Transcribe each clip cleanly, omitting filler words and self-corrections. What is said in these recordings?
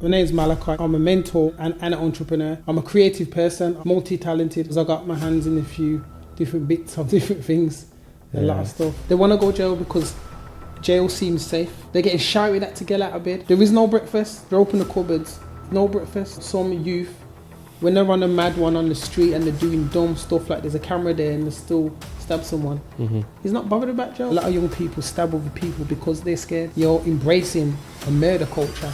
My name's Malachi. I'm a mentor and an entrepreneur. I'm a creative person, multi-talented, because I got my hands in a few different bits of different things, a lot of stuff. They want to go jail because jail seems safe. They're getting shouted at to get out of bed. There is no breakfast. They open the cupboards, no breakfast. Some youth, when they're on a mad one on the street and they're doing dumb stuff like there's a camera there and they still stab someone, he's not bothered about jail. A lot of young people stab other people because they're scared. You're embracing a murder culture.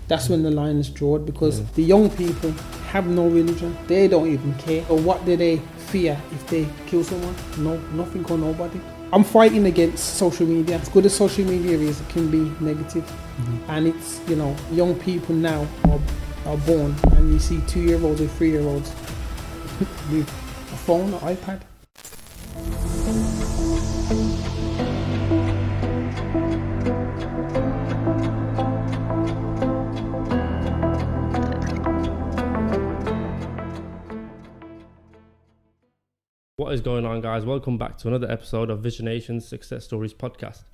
That's when the line is drawn, because the young people have no religion. They don't even care. Or what do they fear if they kill someone? No, nothing or nobody. I'm fighting against social media. As good as social media is, it can be negative. And it's, you know, young people now are born and you see 2-year-olds or 3-year-olds with a phone or iPad. What is going on, guys? Welcome back to another episode of Visionation Success Stories podcast.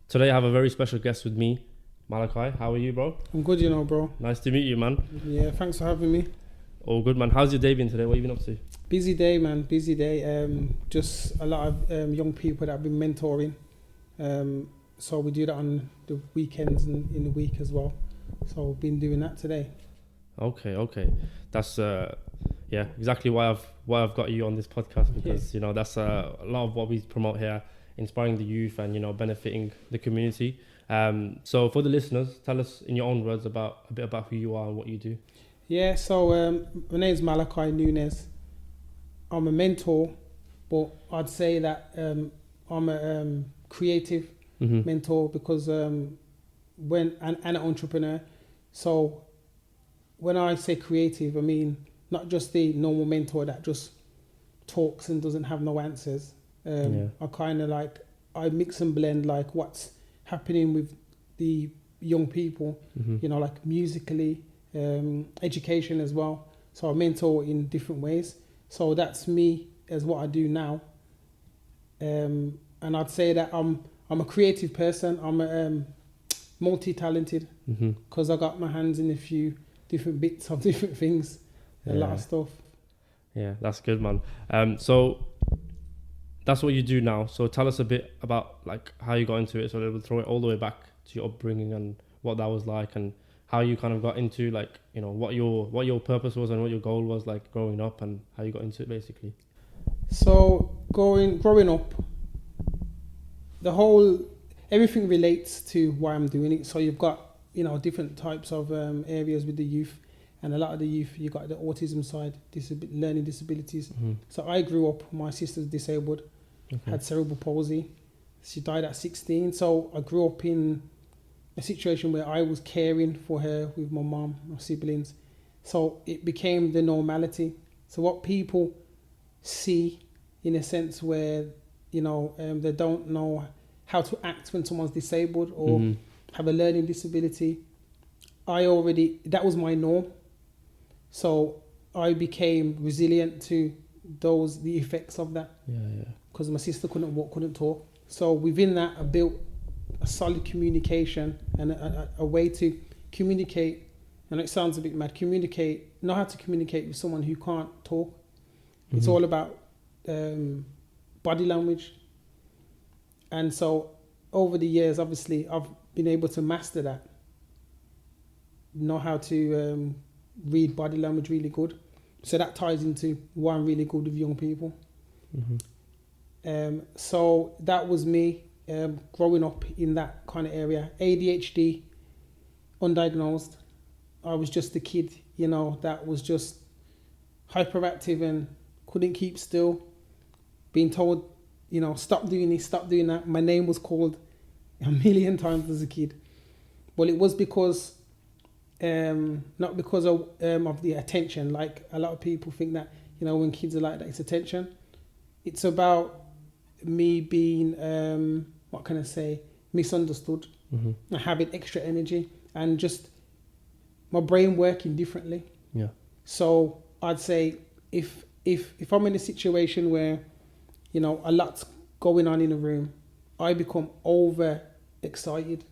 Today I have a very special guest with me, Malachi. How are you, bro? I'm good, you know, bro. Nice to meet you, man. Yeah, thanks for having me. All good, man. How's your day been today? What have you been up to? Busy day, man. Busy day. Just a lot of young people that I've been mentoring. So we do that on the weekends and in the week as well. So I've been doing that today. Okay. That's exactly why I've got you on this podcast, because you know that's a lot of what we promote here, inspiring the youth and, you know, benefiting the community. So for the listeners, tell us in your own words a bit about who you are and what you do. Yeah, so my name is Malachi Nunes. I'm a mentor, but I'd say that I'm a creative mentor, because when an entrepreneur. So when I say creative, I mean not just the normal mentor that just talks and doesn't have no answers. I kind of I mix and blend like what's happening with the young people, you know, like musically, education as well. So I mentor in different ways. So that's me as what I do now. And I'd say that I'm a creative person. I'm multi-talented, because I got my hands in a few different bits of different things, a lot of stuff. Yeah, that's good, man. So that's what you do now. So tell us a bit about like how you got into it. So we'll throw it all the way back to your upbringing and what that was like, and how you kind of got into, like, you know, what your purpose was and what your goal was like growing up, and how you got into it basically. So growing up, everything relates to why I'm doing it. So you've got, you know, different types of areas with the youth, and a lot of the youth, you got the autism side, learning disabilities. So I grew up, my sister's disabled, had cerebral palsy. She died at 16. So I grew up in a situation where I was caring for her with my mom, my siblings. So it became the normality. So what people see, in a sense where, you know, they don't know how to act when someone's disabled or have a learning disability, that was my norm. So I became resilient to the effects of that. Because my sister couldn't walk, couldn't talk. So within that, I built a solid communication and a way to communicate. And it sounds a bit mad. Know how to communicate with someone who can't talk. It's all about body language. And so over the years, obviously, I've been able to master that. Know how to read body language really good. So that ties into why I'm really good with young people. So that was me growing up in that kind of area. ADHD, undiagnosed. I was just a kid, you know, that was just hyperactive and couldn't keep still. Being told, you know, stop doing this, stop doing that. My name was called a million times as a kid. Well, it was because, not because of the attention. Like a lot of people think that, you know, when kids are like that, it's attention. It's about me being, what can I say, misunderstood, and having extra energy and just my brain working differently. Yeah. So I'd say if I'm in a situation where, you know, a lot's going on in a room, I become over excited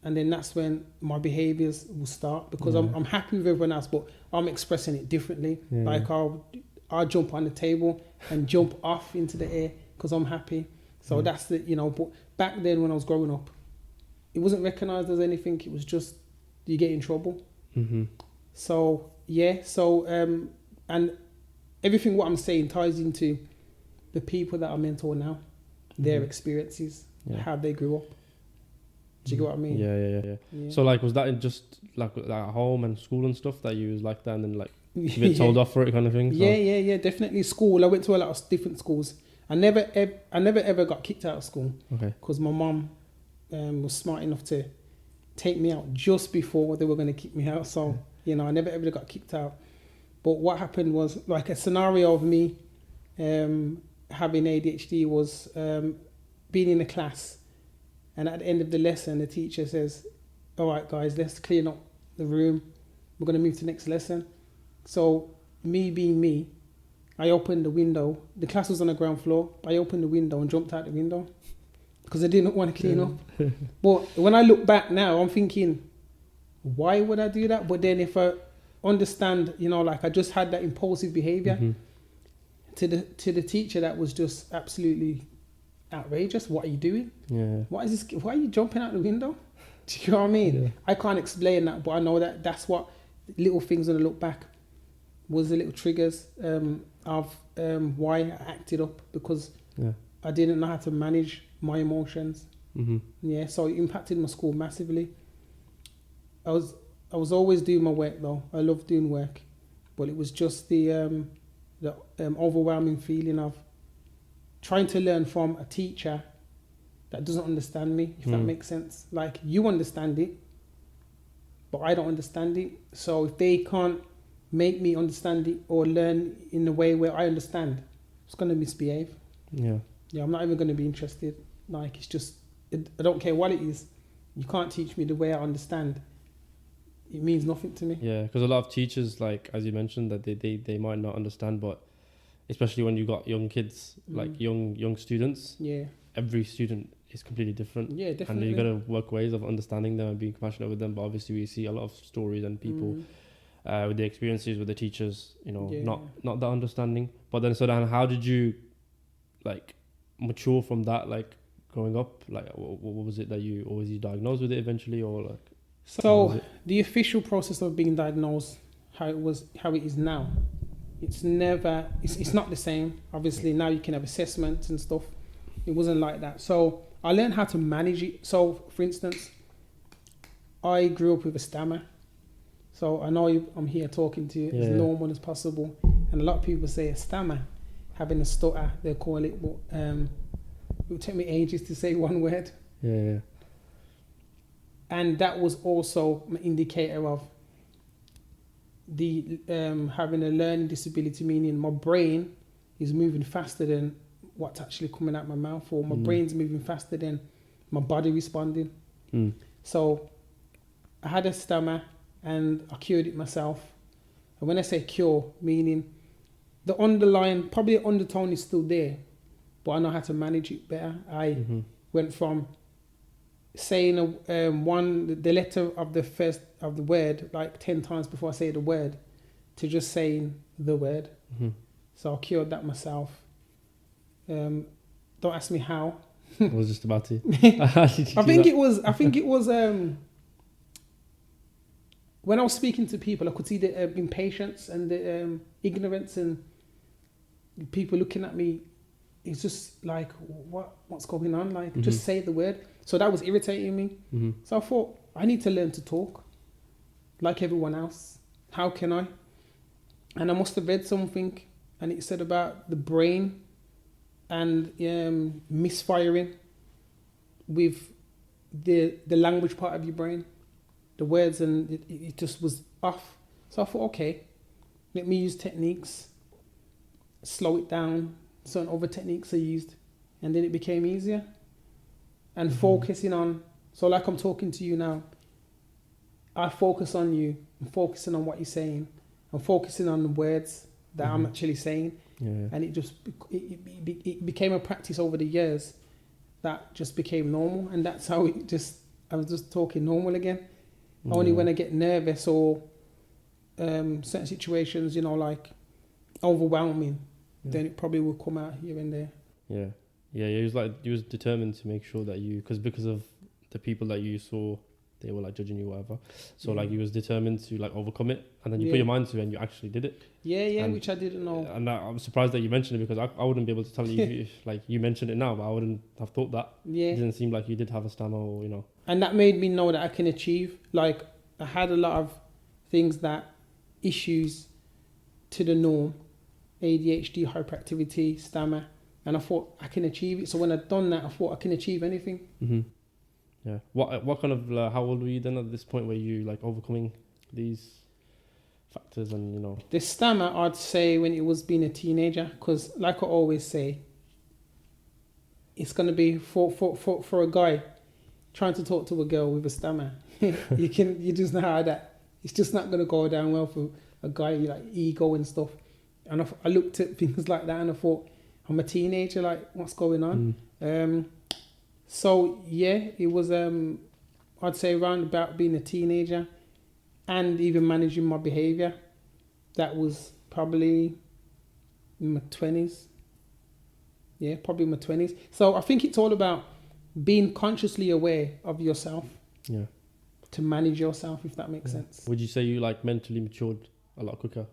and then that's when my behaviors will start, because Yeah. I'm happy with everyone else, but I'm expressing it differently. Yeah. Like I'll jump on the table and jump off into the air because I'm happy. So that's the, but back then when I was growing up, it wasn't recognized as anything. It was just, you get in trouble. Mm-hmm. So and everything what I'm saying ties into the people that I mentor now, their experiences, how they grew up. Do you get what I mean? Yeah. So like, was that in just like at home and school and stuff that you was like that, and then like you get told off for it kind of thing? So. Yeah, definitely. School, I went to a lot of different schools. I never ever got kicked out of school. Okay. Because my mum was smart enough to take me out just before they were going to kick me out. So, I never ever got kicked out. But what happened was, like, a scenario of me having ADHD was being in a class, and at the end of the lesson, the teacher says, all right, guys, let's clean up the room. We're going to move to the next lesson. So me being me, I opened the window. The class was on the ground floor. I opened the window and jumped out the window because I didn't want to clean up. But when I look back now, I'm thinking, why would I do that? But then if I understand, like, I just had that impulsive behavior to the teacher, that was just absolutely outrageous. What are you doing? Yeah. What is this? Why are you jumping out the window? Do you know what I mean? Yeah. I can't explain that, but I know that that's what little things when I look back was the little triggers of why I acted up, because I didn't know how to manage my emotions. Yeah, so it impacted my school massively. I was always doing my work though. I love doing work, but it was just the overwhelming feeling of trying to learn from a teacher that doesn't understand me, if that makes sense. Like, you understand it, but I don't understand it. So if they can't make me understand it or learn in the way where I understand, it's going to misbehave. Yeah, I'm not even going to be interested. Like, it's just, I don't care what it is. You can't teach me the way I understand. It means nothing to me. Yeah, because a lot of teachers, like, as you mentioned, that they might not understand, but especially when you got young kids, like young students, every student is completely different. Yeah, definitely. And you got to work ways of understanding them and being compassionate with them. But obviously we see a lot of stories and people with the experiences with the teachers, not that understanding. But then, how did you, like, mature from that, like, growing up? Like, what was it that you diagnosed with it eventually, or like? So the official process of being diagnosed, how it is now, it's not the same. Obviously now you can have assessments and stuff. It wasn't like that. So I learned how to manage it. So for instance, I grew up with a stammer. So I know I'm here talking to you as normal as possible. And a lot of people say a stammer, having a stutter, they call it. But it would take me ages to say one word. Yeah. And that was also an indicator of the having a learning disability, meaning my brain is moving faster than what's actually coming out my mouth, or my brain's moving faster than my body responding. So I had a stammer and I cured it myself. And when I say cure, meaning the underlying, probably the undertone is still there, but I know how to manage it better. I went from saying the letter of the word like 10 times before I say the word to just saying the word. So I cured that myself. Don't ask me how. I was just about to. I think it was when I was speaking to people, I could see the impatience and the ignorance and people looking at me. It's just like, what's going on? Like, just say the word. So that was irritating me. So I thought, I need to learn to talk like everyone else. How can I? And I must have read something, and it said about the brain and misfiring with the language part of your brain, the words, and it just was off. So I thought, okay, let me use techniques, slow it down. Certain other techniques are used, and then it became easier. And focusing on, so like I'm talking to you now, I focus on you, I'm focusing on what you're saying, I'm focusing on the words that I'm actually saying, and it became a practice over the years that just became normal, and that's how it just I was just talking normal again. Only when I get nervous or certain situations, you know, like overwhelming, then it probably will come out here and there. He was determined to make sure that because of the people that you saw, they were like judging you, whatever. So like he was determined to like overcome it, and then you put your mind to it, and you actually did it. And, which I didn't know. And I'm surprised that you mentioned it, because I wouldn't be able to tell you if like you mentioned it now, but I wouldn't have thought that. It didn't seem like you did have a stammer, or you know. And that made me know that I can achieve. Like I had a lot of things issues to the norm, ADHD, hyperactivity, stammer, and I thought I can achieve it. So when I'd done that, I thought I can achieve anything. Mm-hmm. Yeah. What kind of how old were you then at this point where you like overcoming these factors and you know? The stammer, I'd say when it was being a teenager, because like I always say, it's gonna be for a guy trying to talk to a girl with a stammer. you just know how that it's just not gonna go down well for a guy like ego and stuff. And I looked at things like that and I thought, I'm a teenager, like what's going on? So yeah, it was I'd say around about being a teenager and even managing my behaviour. That was probably in my 20s. Yeah, probably in my 20s. So I think it's all about being consciously aware of yourself. Yeah. To manage yourself, if that makes sense. Would you say you like mentally matured a lot quicker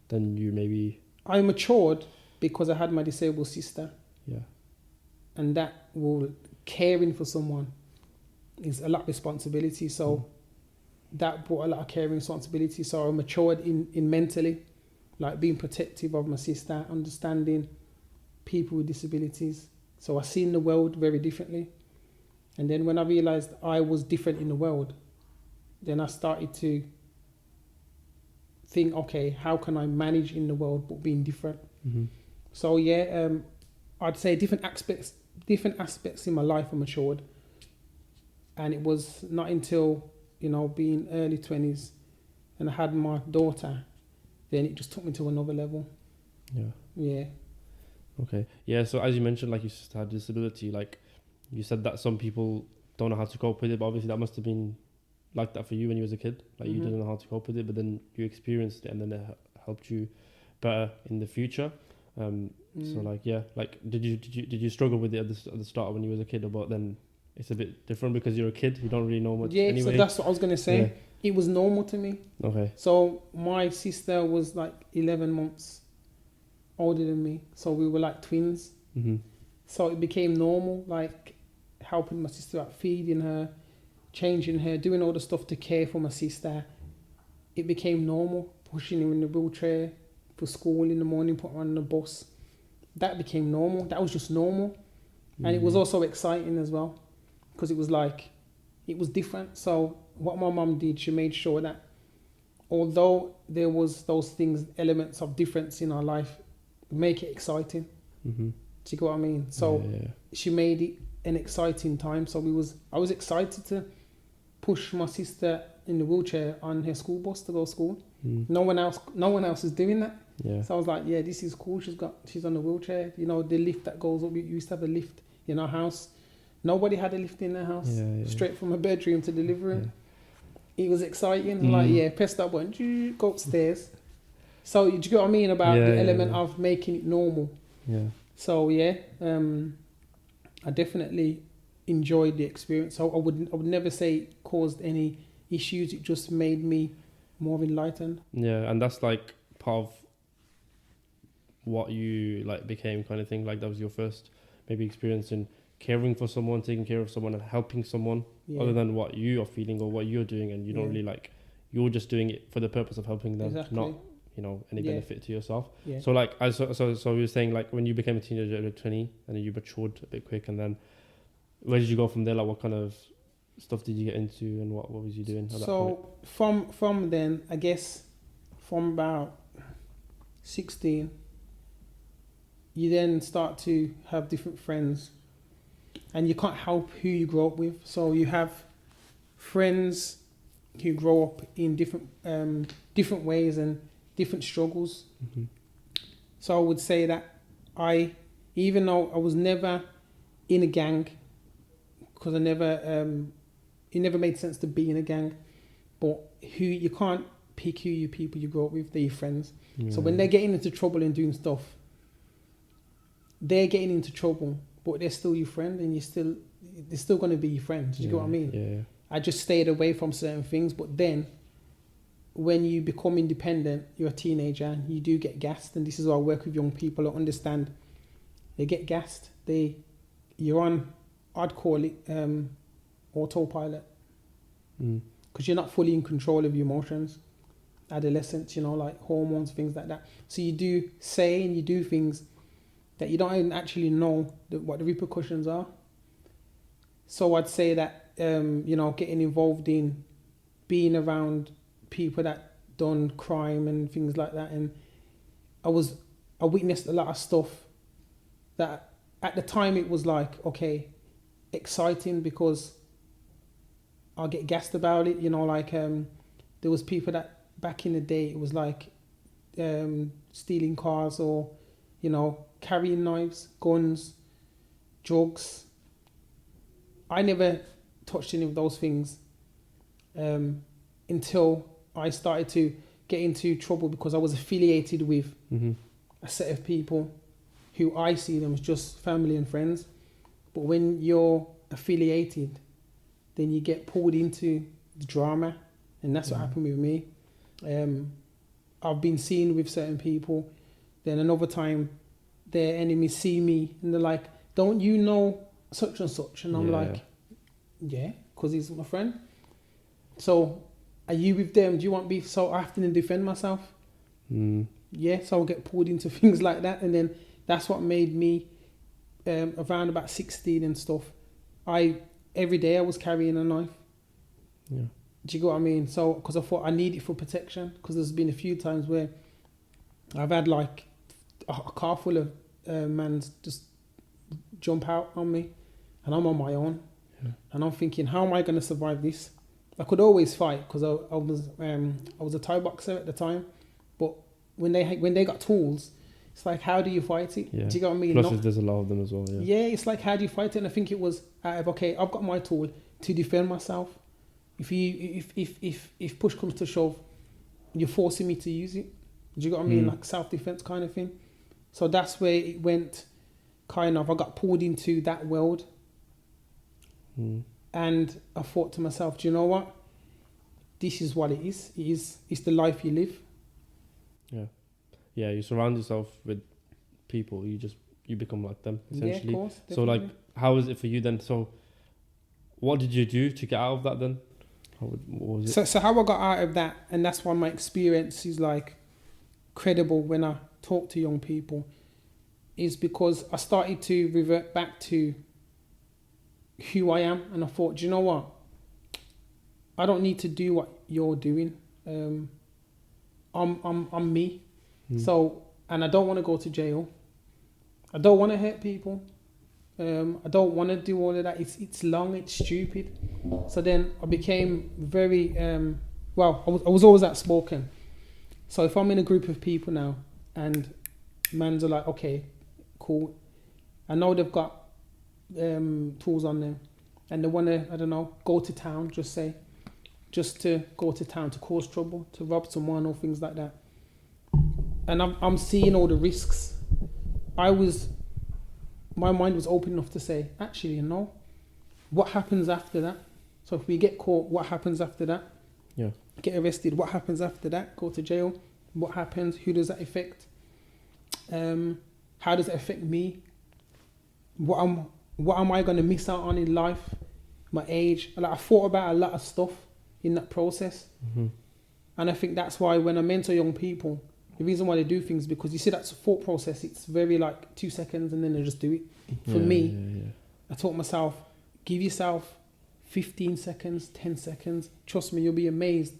than you maybe? I matured because I had my disabled sister. Yeah. And that caring for someone is a lot of responsibility. So that brought a lot of caring responsibility. So I matured in mentally, like being protective of my sister, understanding people with disabilities. So I seen the world very differently. And then when I realized I was different in the world, then I started to think, okay, how can I manage in the world but being different? Mm-hmm. So yeah, I'd say different aspects in my life are matured. And it was not until, you know, being early 20s and I had my daughter, then it just took me to another level. Yeah. Okay. Yeah, so as you mentioned, like you just had disability, like you said that some people don't know how to cope with it, but obviously that must have been like that for you when you was a kid. Like you didn't know how to cope with it, but then you experienced it and then it helped you better in the future. So like, yeah, like did you struggle with it at the start when you was a kid, but then it's a bit different because you're a kid, you don't really know much anyway? So that's what I was going to say. Yeah. It was normal to me. Okay. So my sister was like 11 months older than me, so we were like twins. Mm-hmm. So it became normal, like helping my sister out, feeding her, changing her, doing all the stuff to care for my sister. It became normal, pushing her in the wheelchair for school in the morning, putting her on the bus. That became normal. That was just normal. And it was also exciting as well, because it was like, it was different. So what my mum did, she made sure that although there was those things, elements of difference in our life, make it exciting. Mm-hmm. Do you get what I mean? So she made it an exciting time. So I was excited to push my sister in the wheelchair on her school bus to go to school. No one else is doing that. Yeah. So I was like, yeah, this is cool. She's on the wheelchair. You know, the lift that goes up. We used to have a lift in our house. Nobody had a lift in their house. Straight from a bedroom to the living room. It was exciting. Like, press that button, go upstairs. So do you get what I mean about the element of making it normal? Yeah. So I definitely enjoyed the experience. So I would never say it caused any issues. It just made me more enlightened. Yeah, and that's like part of what you like became, kind of thing. Like that was your first maybe experience in caring for someone, taking care of someone, and helping someone, other than what you are feeling or what you're doing, and you don't really like. You're just doing it for the purpose of helping them, not any benefit to yourself. So like so you were saying, like when you became a teenager at 20 and then you matured a bit quick, and then where did you go from there? Like what kind of stuff did you get into, and what was you doing at that point? From then, I guess from about 16, you then start to have different friends, and you can't help who you grow up with. So you have friends who grow up in different ways and different struggles. Mm-hmm. So I would say that even though I was never in a gang, because I never it never made sense to be in a gang. But who you can't pick who you people you grow up with, they're your friends. Yeah. So when they're getting into trouble and doing stuff, they're getting into trouble, but they're still your friend, and they're still going to be your friends. Do you get what I mean? Yeah. I just stayed away from certain things, but then when you become independent, you're a teenager, you do get gassed, and this is why I work with young people who understand. They get gassed. You're on, I'd call it autopilot, because you're not fully in control of your emotions. Adolescence, like hormones, things like that. So you do say and you do things that you don't even actually know what the repercussions are. So I'd say that, getting involved in being around people that done crime and things like that. And I witnessed a lot of stuff that at the time it was like, okay, exciting because I'll get gassed about it. There was people that back in the day, it was like stealing cars or, carrying knives, guns, drugs. I never touched any of those things until I started to get into trouble because I was affiliated with a set of people who I see them as just family and friends. But when you're affiliated, then you get pulled into the drama, and that's what happened with me. I've been seen with certain people, then another time their enemies see me and they're like, don't you know such and such? And I'm like, yeah, because he's my friend. So are you with them? Do you want beef? So I have to then defend myself. Yeah, so I'll get pulled into things like that. And then that's what made me, around about 16 and stuff, every day I was carrying a knife. Yeah. Do you get what I mean? So, because I thought I need it for protection, because there's been a few times where I've had like a car full of mans just jump out on me, and I'm on my own, and I'm thinking, how am I going to survive this? I could always fight because I was a Thai boxer at the time, but when they got tools, it's like, how do you fight it? Yeah. Do you get what I mean? Plus, there's a lot of them as well. Yeah, it's like, how do you fight it? And I think it was okay, I've got my tool to defend myself. If push comes to shove, you're forcing me to use it. Do you get what I mean? Like self-defense kind of thing. So that's where it went. Kind of, I got pulled into that world, and I thought to myself, do you know what? This is what it is. It's the life you live. Yeah. You surround yourself with people. You become like them essentially. Yeah, of course. Definitely. So like, how is it for you then? So, what did you do to get out of that then? What was it? So how I got out of that, and that's why my experience is like credible when I talk to young people, is because I started to revert back to who I am, and I thought, do you know what? I don't need to do what you're doing. I'm me. So, and I don't want to go to jail. I don't want to hurt people. I don't want to do all of that. It's long, it's stupid. So then I became very, I was always outspoken. So if I'm in a group of people now and mans are like, okay, cool. I know they've got tools on them and they want to, I don't know, go to town, just to go to town to cause trouble, to rob someone or things like that. And I'm seeing all the risks. My mind was open enough to say, actually, what happens after that? So if we get caught, what happens after that? Yeah. Get arrested, what happens after that? Go to jail, what happens? Who does that affect? How does it affect me? What am I going to miss out on in life? My age? Like, I thought about a lot of stuff in that process. And I think that's why when I mentor young people, the reason why they do things, because you see that thought process, it's very like 2 seconds and then they just do it. For me, I taught myself, give yourself 15 seconds, 10 seconds. Trust me, you'll be amazed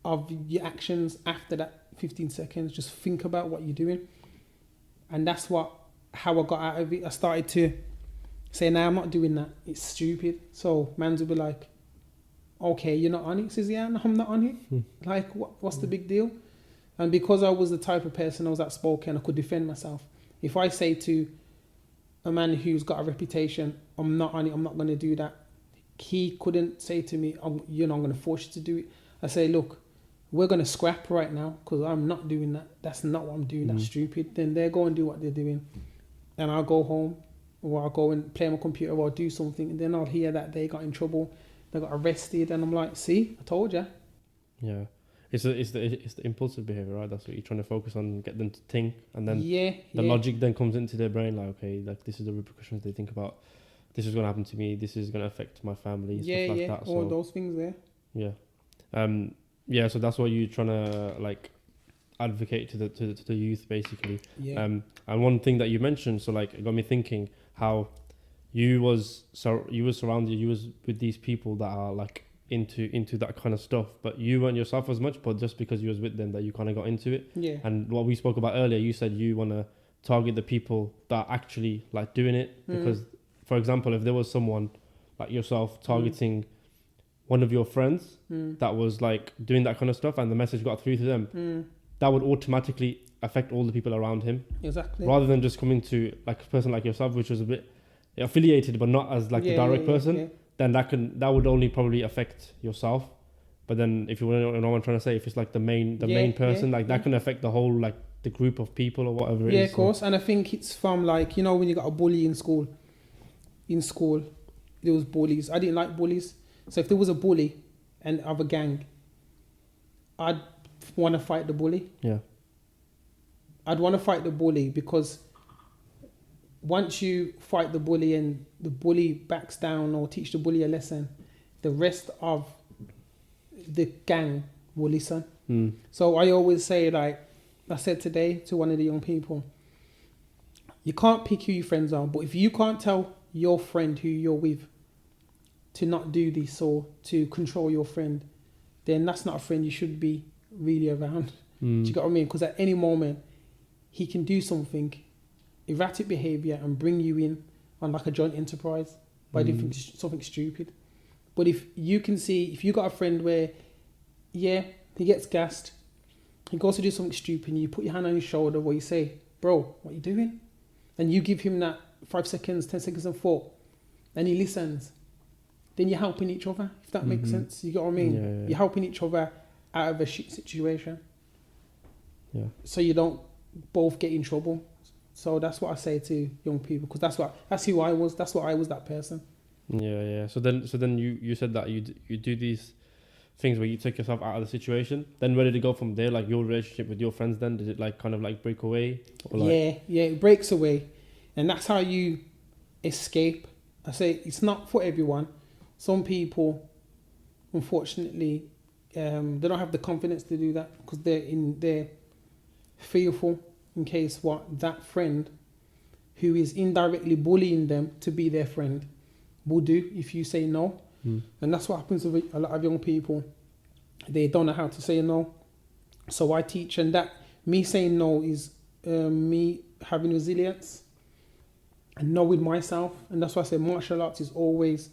of your actions after that 15 seconds. Just think about what you're doing. And that's how I got out of it. I started to say, nah, I'm not doing that. It's stupid. So mans will be like, okay, you're not on it? Says, yeah, no, I'm not on it. Like, what's the big deal? And because I was the type of person, I was outspoken, I could defend myself. If I say to a man who's got a reputation, I'm not on it, I'm not going to do that, he couldn't say to me, I'm going to force you to do it. I say, look, we're going to scrap right now because I'm not doing that. That's not what I'm doing. That's stupid. Then they go and do what they're doing. And I'll go home, or I'll go and play on my computer, or I'll do something. And then I'll hear that they got in trouble, they got arrested. And I'm like, see, I told you. Yeah. It's the impulsive behavior, right? That's what you're trying to focus on, get them to think, and then the logic then comes into their brain, like, okay, like this is the repercussions they think about. This is going to happen to me. This is going to affect my family. Stuff like that. All those things there. Yeah. So that's what you're trying to like advocate to the youth, basically. Yeah. And one thing that you mentioned, so like, it got me thinking how you was surrounded, you was with these people that are like into that kind of stuff, but you weren't yourself as much, but just because you was with them that you kind of got into it. Yeah. And what we spoke about earlier, you said you want to target the people that are actually like doing it, because for example, if there was someone like yourself targeting one of your friends that was like doing that kind of stuff and the message got through to them, that would automatically affect all the people around him. Exactly. Rather than just coming to like a person like yourself, which was a bit affiliated but not as like the direct person. Then that would only probably affect yourself. But then if you want to know what I'm trying to say, if it's like the main person, that can affect the whole, like the group of people or whatever it is. Yeah, of course. And I think it's from like, when you got a bully in school, there was bullies. I didn't like bullies. So if there was a bully and of a gang, I'd want to fight the bully. Yeah. I'd want to fight the bully because once you fight the bully and the bully backs down or teach the bully a lesson, the rest of the gang will listen. So I always say, like I said today to one of the young people, you can't pick who your friends are, but if you can't tell your friend who you're with to not do this or to control your friend, then that's not a friend you should be really around. Do you get what I mean? Because at any moment, he can do something erratic behavior and bring you in on like a joint enterprise by doing something stupid. But if you got a friend where, he gets gassed, he goes to do something stupid, and you put your hand on his shoulder where you say, bro, what are you doing? And you give him that 5 seconds, 10 seconds of thought, and he listens, then you're helping each other, if that makes sense. You get what I mean? Yeah. You're helping each other out of a shit situation. Yeah. So you don't both get in trouble. So that's what I say to young people, because that's who I was. That's what I was, that person. Yeah. So then you said that you do these things where you take yourself out of the situation. Then where did it go from there? Like your relationship with your friends, then did it like kind of like break away? Or like... Yeah, it breaks away, and that's how you escape. I say it's not for everyone. Some people, unfortunately, they don't have the confidence to do that because they're fearful in case that friend who is indirectly bullying them to be their friend will do if you say no. And that's what happens with a lot of young people. They don't know how to say no. So I teach, and that me saying no is me having resilience and knowing myself. And that's why I say martial arts is always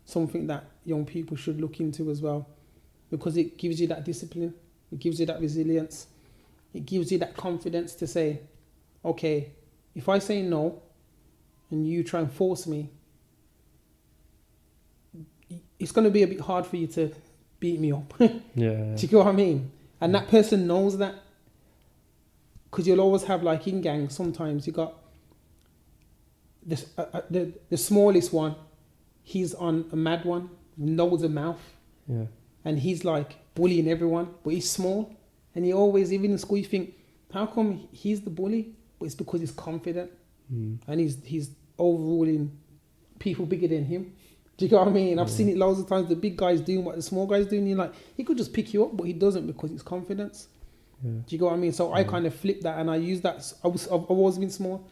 something that young people should look into as well, because it gives you that discipline, it gives you that resilience, it gives you that confidence to say, okay, if I say no and you try and force me, it's going to be a bit hard for you to beat me up. Do you get what I mean? And that person knows that, because you'll always have, like in gangs, sometimes you got this the smallest one, he's on a mad one, nose and mouth, and he's like bullying everyone, but he's small, and he always, even in school, you think, how come he's the bully? But it's because he's confident, and he's overruling people bigger than him. Do you get what I mean? I've seen it loads of times. The big guy's doing what the small guy's doing. You're like, he could just pick you up, but he doesn't because it's confidence. Do you get what I mean? So I kind of flipped that, and I used that. I've always been small,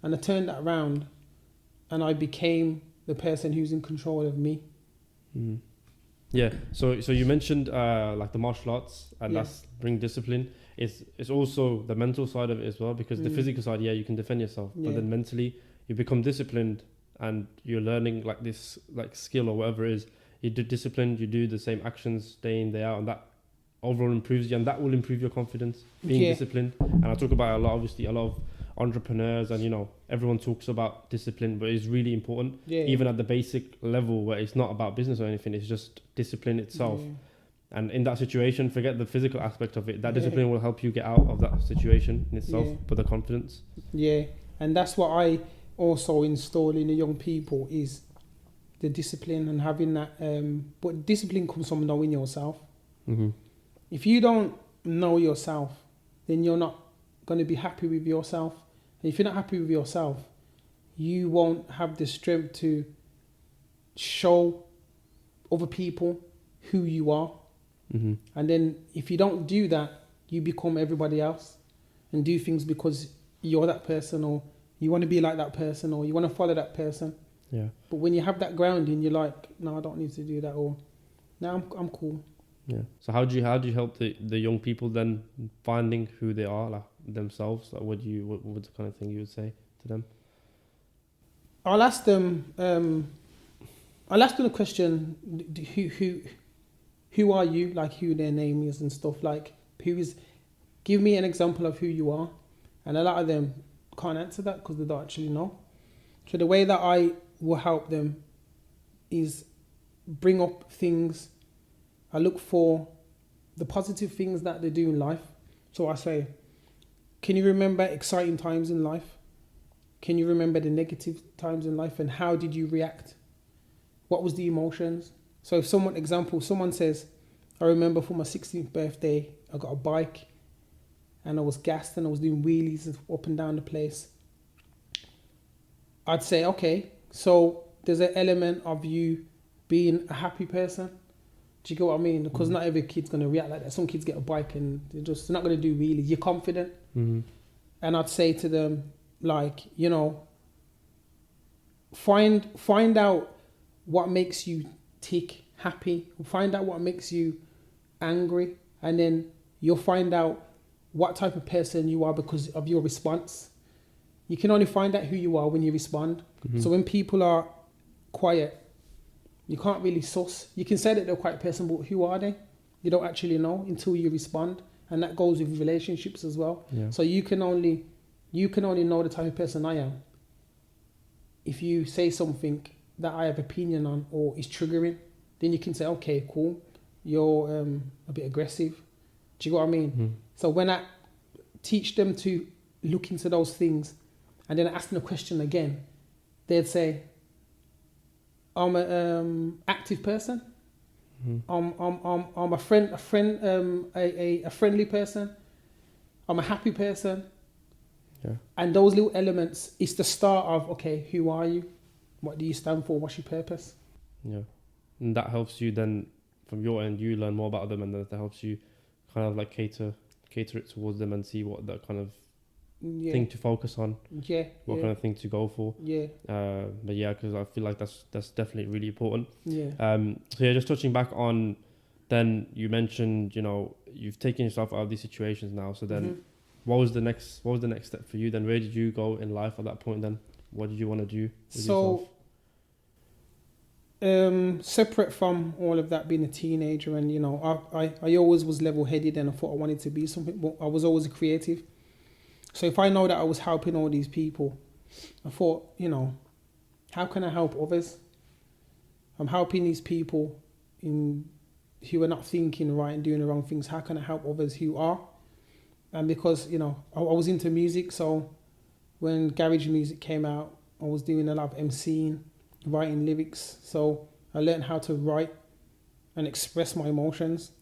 and I turned that around, and I became the person who's in control of me. Yeah. So you mentioned like the martial arts, and that's bring discipline. It's also the mental side of it as well, because the physical side, you can defend yourself, but then mentally you become disciplined. And you're learning like this like skill or whatever it is. You do disciplined, you do the same actions day in, day out, and that overall improves you, and that will improve your confidence, being disciplined. And I talk about a lot of entrepreneurs and, you know, everyone talks about discipline, but it's really important. Yeah. Even at the basic level where it's not about business or anything, it's just discipline itself. Yeah. And in that situation, forget the physical aspect of it. That Yeah. discipline will help you get out of that situation in itself, Yeah. but the confidence. Yeah, and that's what I also install in the young people is the discipline and having that. But discipline comes from knowing yourself. Mm-hmm. If you don't know yourself, then you're not going to be happy with yourself. And if you're not happy with yourself, you won't have the strength to show other people who you are. Mm-hmm. And then if you don't do that, you become everybody else and do things because you're that person, or you want to be like that person, or you want to follow that person. Yeah. But when you have that grounding, you're like, no, I don't need to do that, or no, I'm cool. Yeah. So how do you help the young people then finding who they are, like themselves? Like what the kind of thing you would say to them? I'll ask them a question, who are you, like who their name is and stuff, like give me an example of who you are. And a lot of them can't answer that because they don't actually know. So the way that I will help them is bring up things. I look for the positive things that they do in life. So I say, can you remember exciting times in life? Can you remember the negative times in life, and how did you react? What was the emotions? So if someone says, I remember for my 16th birthday, I got a bike and I was gassed and I was doing wheelies up and down the place. I'd say, okay, so there's an element of you being a happy person. Do you get what I mean? Because not every kid's going to react like that. Some kids get a bike and they're not going to do wheelies. You're confident. Mm-hmm. And I'd say to them, like, you know, find out what makes you tick, happy. Find out what makes you angry. And then you'll find out what type of person you are because of your response. You can only find out who you are when you respond. Mm-hmm. So when people are quiet, you can't really suss. You can say that they're a quiet person, but who are they? You don't actually know until you respond. And that goes with relationships as well. Yeah. So you can only know the type of person I am if you say something that I have opinion on or is triggering. Then you can say, okay, cool, you're a bit aggressive. Do you get what I mean? Mm-hmm. So when I teach them to look into those things and then I ask them a question again, they'd say, I'm an active person. Mm-hmm. I'm a friendly person. I'm a happy person. Yeah. And those little elements is the start of, okay, who are you? What do you stand for? What's your purpose? Yeah. And that helps you then, from your end, you learn more about them, and that helps you kind of like cater it towards them and see what that kind of thing to focus on. Yeah. What kind of thing to go for. Yeah. But yeah, because I feel like that's definitely really important. Yeah. So yeah, just touching back on, then you mentioned, you know, you've taken yourself out of these situations now. So then, what was the next step for you? Then where did you go in life at that point? Then what did you want to do with yourself? Separate from all of that, being a teenager, and you know, I always was level-headed, and I thought I wanted to be something, but I was always a creative. So if I know that I was helping all these people, I thought, you know, how can I help others? I'm helping these people who are not thinking right and doing the wrong things. How can I help others who are? And because, you know, I was into music, so when garage music came out, I was doing a lot of MCing, writing lyrics. So I learned how to write and express my emotions.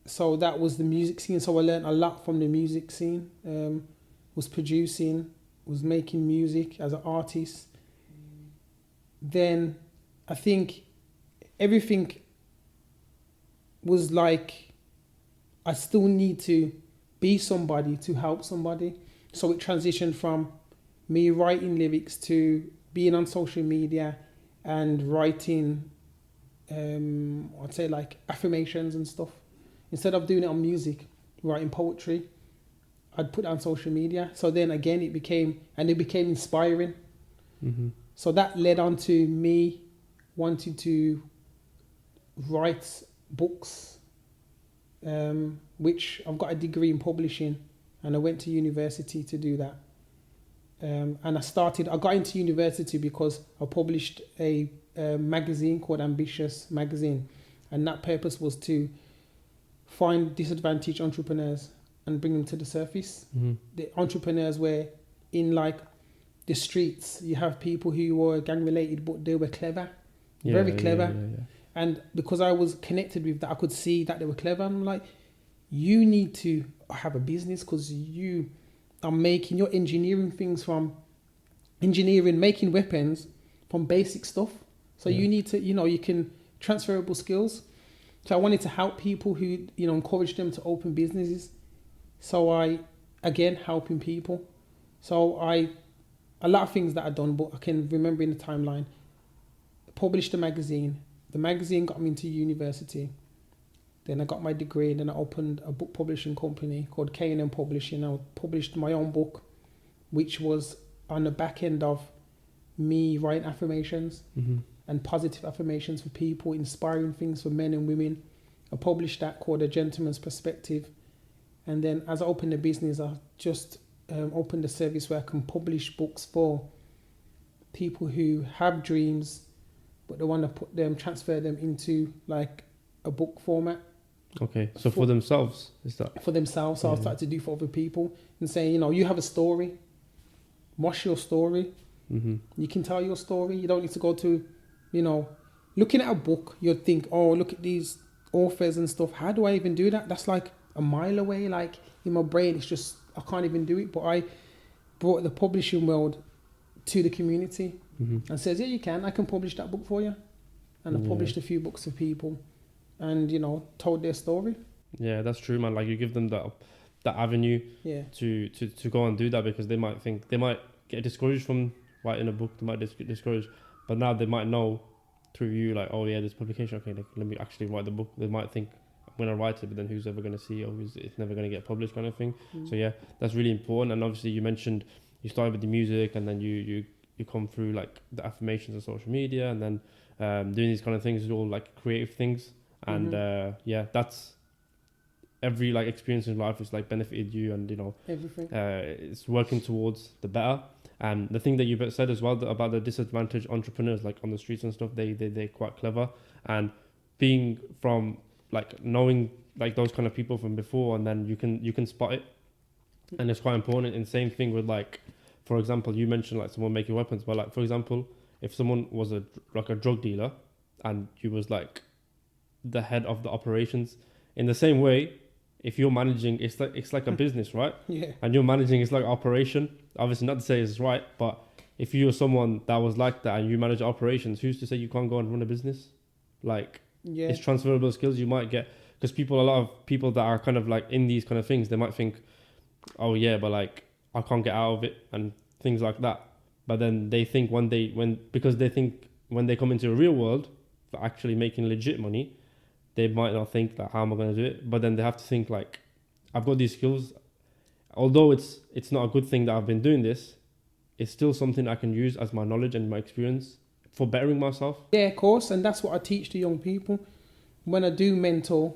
So that was the music scene. So I learned a lot from the music scene. Was producing, was making music as an artist. Then I think everything was like, I still need to be somebody to help somebody. So it transitioned from me writing lyrics to being on social media and writing, I'd say like affirmations and stuff. Instead of doing it on music, writing poetry, I'd put it on social media. So then again, it became inspiring. Mm-hmm. So that led on to me wanting to write books, which I've got a degree in publishing and I went to university to do that. And I got into university because I published a magazine called Ambitious Magazine, and that purpose was to find disadvantaged entrepreneurs and bring them to the surface. The entrepreneurs were in like the streets. You have people who were gang related, but they were clever, very clever. And because I was connected with that, I could see that they were clever. I'm like, you need to have a business because you're engineering things from making weapons from basic stuff. So you need to, you can transferable skills. So I wanted to help people who, encourage them to open businesses. So again, helping people. So a lot of things that I've done, but I can remember in the timeline, published a magazine. The magazine got me into university. Then I got my degree, then I opened a book publishing company called K&M Publishing. I published my own book, which was on the back end of me writing affirmations and positive affirmations for people, inspiring things for men and women. I published that called A Gentleman's Perspective. And then as I opened the business, I just opened a service where I can publish books for people who have dreams, but they want to transfer them into like a book format. Okay, so for themselves, is that? For themselves, so I started to do for other people and say, you have a story. What's your story? You can tell your story. You don't need to go to, looking at a book, you'd think, oh, look at these authors and stuff. How do I even do that? That's like a mile away. Like in my brain, it's just, I can't even do it. But I brought the publishing world to the community and says, yeah, you can. I can publish that book for you. And I published a few books for people and, told their story. Yeah, that's true, man. Like you give them that avenue to go and do that, because they might get discouraged from writing a book. They might get discouraged, but now they might know through you, like, oh yeah, this publication, okay, let me actually write the book. They might think, I'm going to write it, but then who's ever going to see it, or it's never going to get published, kind of thing. So yeah, that's really important. And obviously you mentioned you started with the music, and then you come through like the affirmations on social media, and then doing these kind of things, all like creative things. And that's every like experience in life is like benefited you, and everything. It's working towards the better. And the thing that you said as well about the disadvantaged entrepreneurs, like on the streets and stuff, they're quite clever, and being from like knowing like those kind of people from before, and then you can spot it, and it's quite important. And same thing with like, for example, you mentioned like someone making weapons, but like for example, if someone was a drug dealer, and you was like the head of the operations, in the same way, if you're managing, it's like a business, right? Yeah. And you're managing, it's like operation. Obviously, not to say it's right, but if you're someone that was like that and you manage operations, who's to say you can't go and run a business? Like, it's transferable skills you might get, because a lot of people that are kind of like in these kind of things, they might think, oh yeah, but like I can't get out of it and things like that. But then they think because they think when they come into a real world for actually making legit money, they might not think that, how am I going to do it? But then they have to think like, I've got these skills. Although it's not a good thing that I've been doing this, it's still something I can use as my knowledge and my experience for bettering myself. Yeah, of course. And that's what I teach to young people. When I do mentor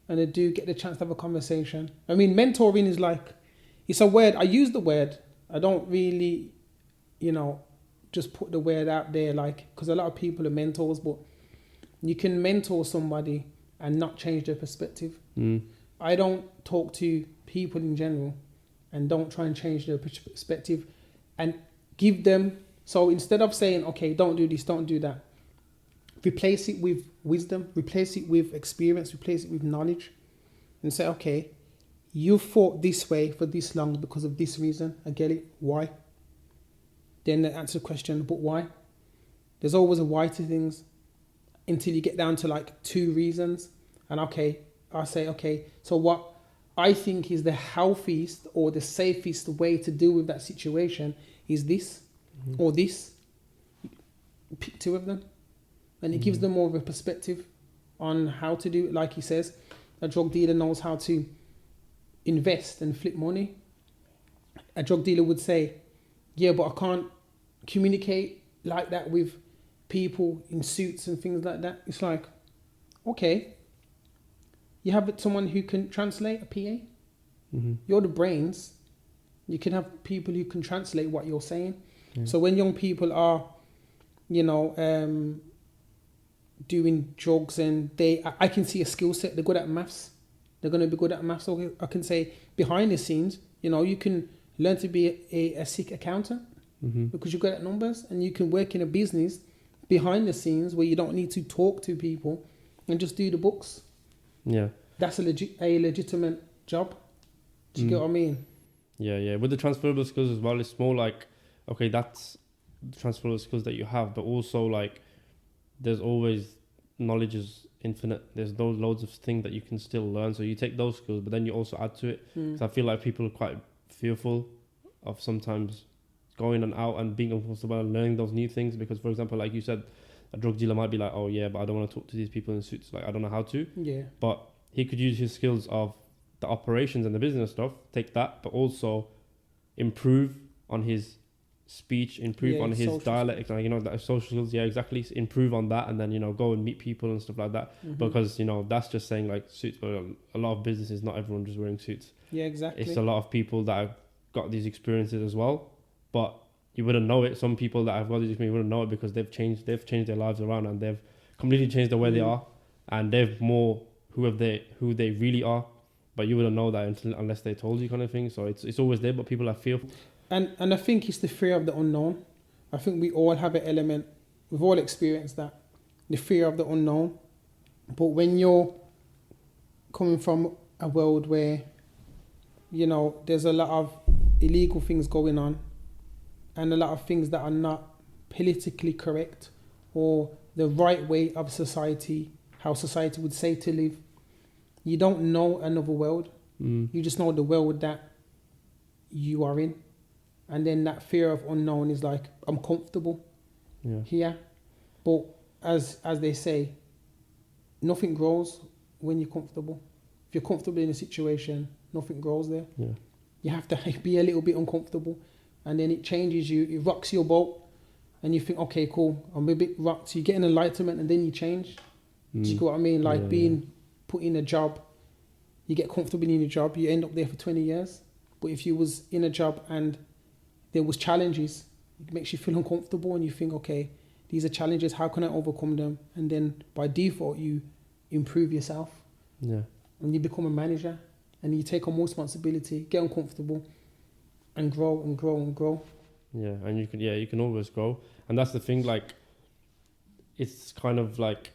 and I do get the chance to have a conversation. I mean, mentoring is like, it's a word. I use the word. I don't really, just put the word out there, like, because a lot of people are mentors, but you can mentor somebody and not change their perspective. I don't talk to people in general and don't try and change their perspective and give them. So instead of saying, okay, don't do this, don't do that, replace it with wisdom, replace it with experience, replace it with knowledge, and say, okay, you thought this way for this long because of this reason. I get it. Why? Then answer the question, but why? There's always a why to things until you get down to like 2 reasons. And okay, I'll say, okay, so what I think is the healthiest or the safest way to deal with that situation is this or this. Pick 2 of them. And it gives them more of a perspective on how to do it. Like he says, a drug dealer knows how to invest and flip money. A drug dealer would say, yeah, but I can't communicate like that with people in suits and things like that. It's like, okay, you have someone who can translate, a PA. You're the brains. You can have people who can translate what you're saying. Yeah. So when young people are, you know, doing drugs, and I can see a skill set. They're good at maths. They're going to be good at maths. So I can say behind the scenes, you know, you can learn to be a sick accountant because you're good at numbers, and you can work in a business behind the scenes where you don't need to talk to people and just do the books. Yeah. That's a legitimate job. Do you get what I mean? Yeah. With the transferable skills as well, it's more like, okay, that's the transferable skills that you have, but also like there's always knowledge is infinite. There's those loads of things that you can still learn. So you take those skills, but then you also add to it. Because I feel like people are quite fearful of sometimes going and out and being uncomfortable and learning those new things. Because, for example, like you said, a drug dealer might be like, oh yeah, but I don't want to talk to these people in suits. Like, I don't know how to. Yeah. But he could use his skills of the operations and the business stuff, take that, but also improve on his speech, improve on his dialect, like, you know, that social skills. Yeah, exactly. Improve on that, and then, you know, go and meet people and stuff like that. Because, you know, that's just saying like suits, but a lot of businesses, not everyone just wearing suits. Yeah, exactly. It's a lot of people that have got these experiences as well, but you wouldn't know it. Some people that have got these experiences wouldn't know it because they've changed their lives around, and they've completely changed the way they are, and they've more who they really are. But you wouldn't know that unless they told you, kind of thing. So it's always there, but people are fearful. And I think it's the fear of the unknown. I think we all have an element. We've all experienced that, the fear of the unknown. But when you're coming from a world where, you know, there's a lot of illegal things going on, and a lot of things that are not politically correct or the right way of society, how society would say to live, you don't know another world. You just know the world that you are in. And then that fear of unknown is like, I'm comfortable here. But as they say, nothing grows when you're comfortable. If you're comfortable in a situation, nothing grows there. Yeah. You have to be a little bit uncomfortable. And then it changes you, it rocks your boat. And you think, okay, cool, I'm a bit rocked. You get an enlightenment and then you change. Do you get what I mean? Like being put in a job, you get comfortable in your job, you end up there for 20 years. But if you was in a job and there was challenges, it makes you feel uncomfortable, and you think, okay, these are challenges, how can I overcome them? And then by default, you improve yourself. Yeah. And you become a manager, and you take on more responsibility, get uncomfortable, and grow and grow and grow. Yeah, and you can always grow. And that's the thing, like, it's kind of like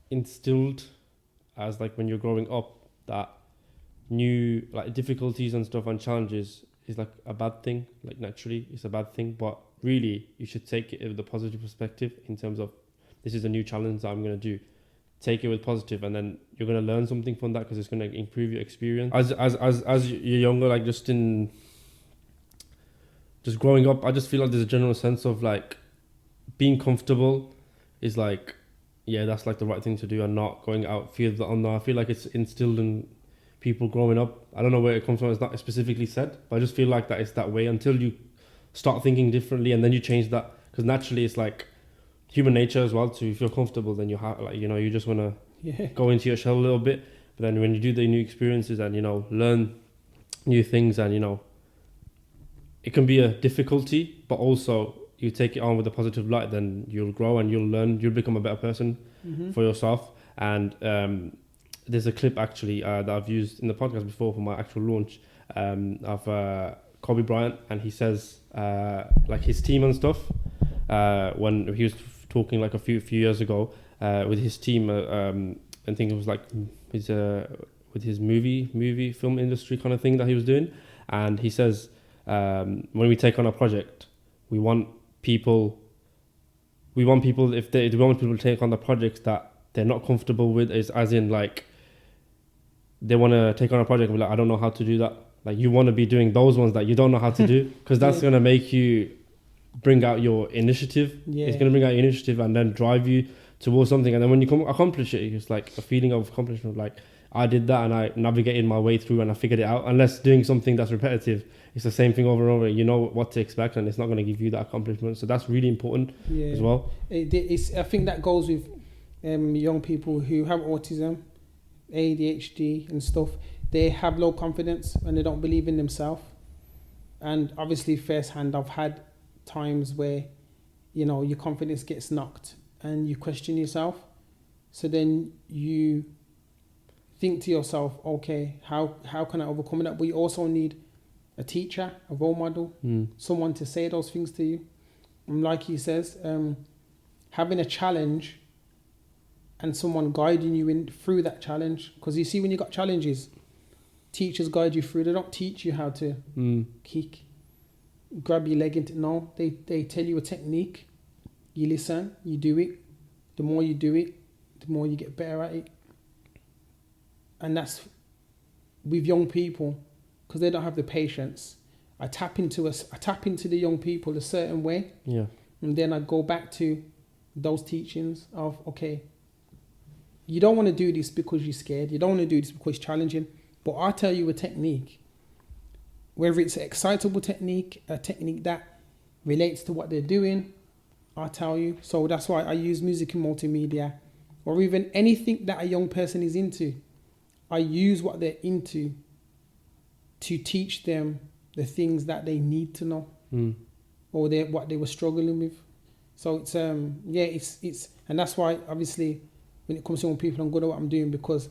instilled as like when you're growing up that new like difficulties and stuff and challenges is like a bad thing. Like naturally it's a bad thing, but really you should take it with a positive perspective in terms of this is a new challenge that I'm going to do. Take it with positive, and then you're going to learn something from that because it's going to improve your experience as you're younger. Like just growing up, I just feel like there's a general sense of like being comfortable is like, yeah, that's like the right thing to do, and not going out fear of the unknown. I feel like it's instilled in people growing up. I don't know where it comes from. It's not specifically said, but I just feel like that it's that way until you start thinking differently, and then you change that, because naturally it's like human nature as well to feel comfortable. Then you have like, you know, you just want to go into your shell a little bit, but then when you do the new experiences and, you know, learn new things, and, you know, it can be a difficulty, but also you take it on with a positive light, then you'll grow and you'll learn, you'll become a better person for yourself. And there's a clip actually that I've used in the podcast before for my actual launch of Kobe Bryant, and he says like his team and stuff when he was talking like a few years ago with his team. I think it was like his with his movie film industry kind of thing that he was doing, and he says when we take on a project, we want people if they want people to take on the projects that they're not comfortable with, is as in like they want to take on a project and be like, I don't know how to do that. Like you want to be doing those ones that you don't know how to do, because that's going to make you bring out your initiative. It's going to bring out your initiative and then drive you towards something. And then when you accomplish it, it's like a feeling of accomplishment. Like I did that and I navigated my way through and I figured it out. Unless doing something that's repetitive, it's the same thing over and over. You know what to expect, and it's not going to give you that accomplishment. So that's really important as well. I think that goes with young people who have autism, ADHD and stuff. they have low confidence and they don't believe in themselves. And obviously, firsthand, I've had times where, you know, your confidence gets knocked and you question yourself. So then you think to yourself, okay, how can I overcome that? But you also need a teacher, a role model, someone to say those things to you. And like he says, having a challenge and someone guiding you through that challenge. Because you see, when you got challenges, teachers guide you through. They don't teach you how to kick, grab your leg into. No, they tell you a technique. You listen, you do it. The more you do it, the more you get better at it. And that's with young people, because they don't have the patience. I tap into the young people a certain way. Yeah. And then I go back to those teachings of, okay, you don't want to do this because you're scared. You don't want to do this because it's challenging. But I'll tell you a technique, whether it's an excitable technique, a technique that relates to what they're doing, I'll tell you. So that's why I use music and multimedia, or even anything that a young person is into. I use what they're into to teach them the things that they need to know, or what they were struggling with. So it's it's and that's why obviously when it comes to young people, I'm good at what I'm doing, because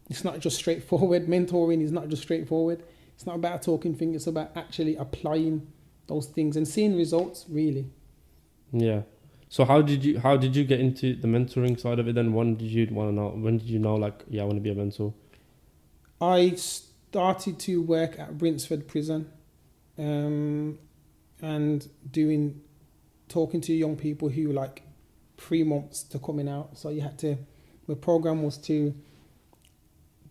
it's not just straightforward. Mentoring is not just straightforward. It's not about a talking thing. It's about actually applying those things and seeing results, really. Yeah. So how did you get into the mentoring side of it then? When did you know like, yeah, I want to be a mentor? I started to work at Brinsford Prison, and talking to young people who like 3 months to coming out. So the program was to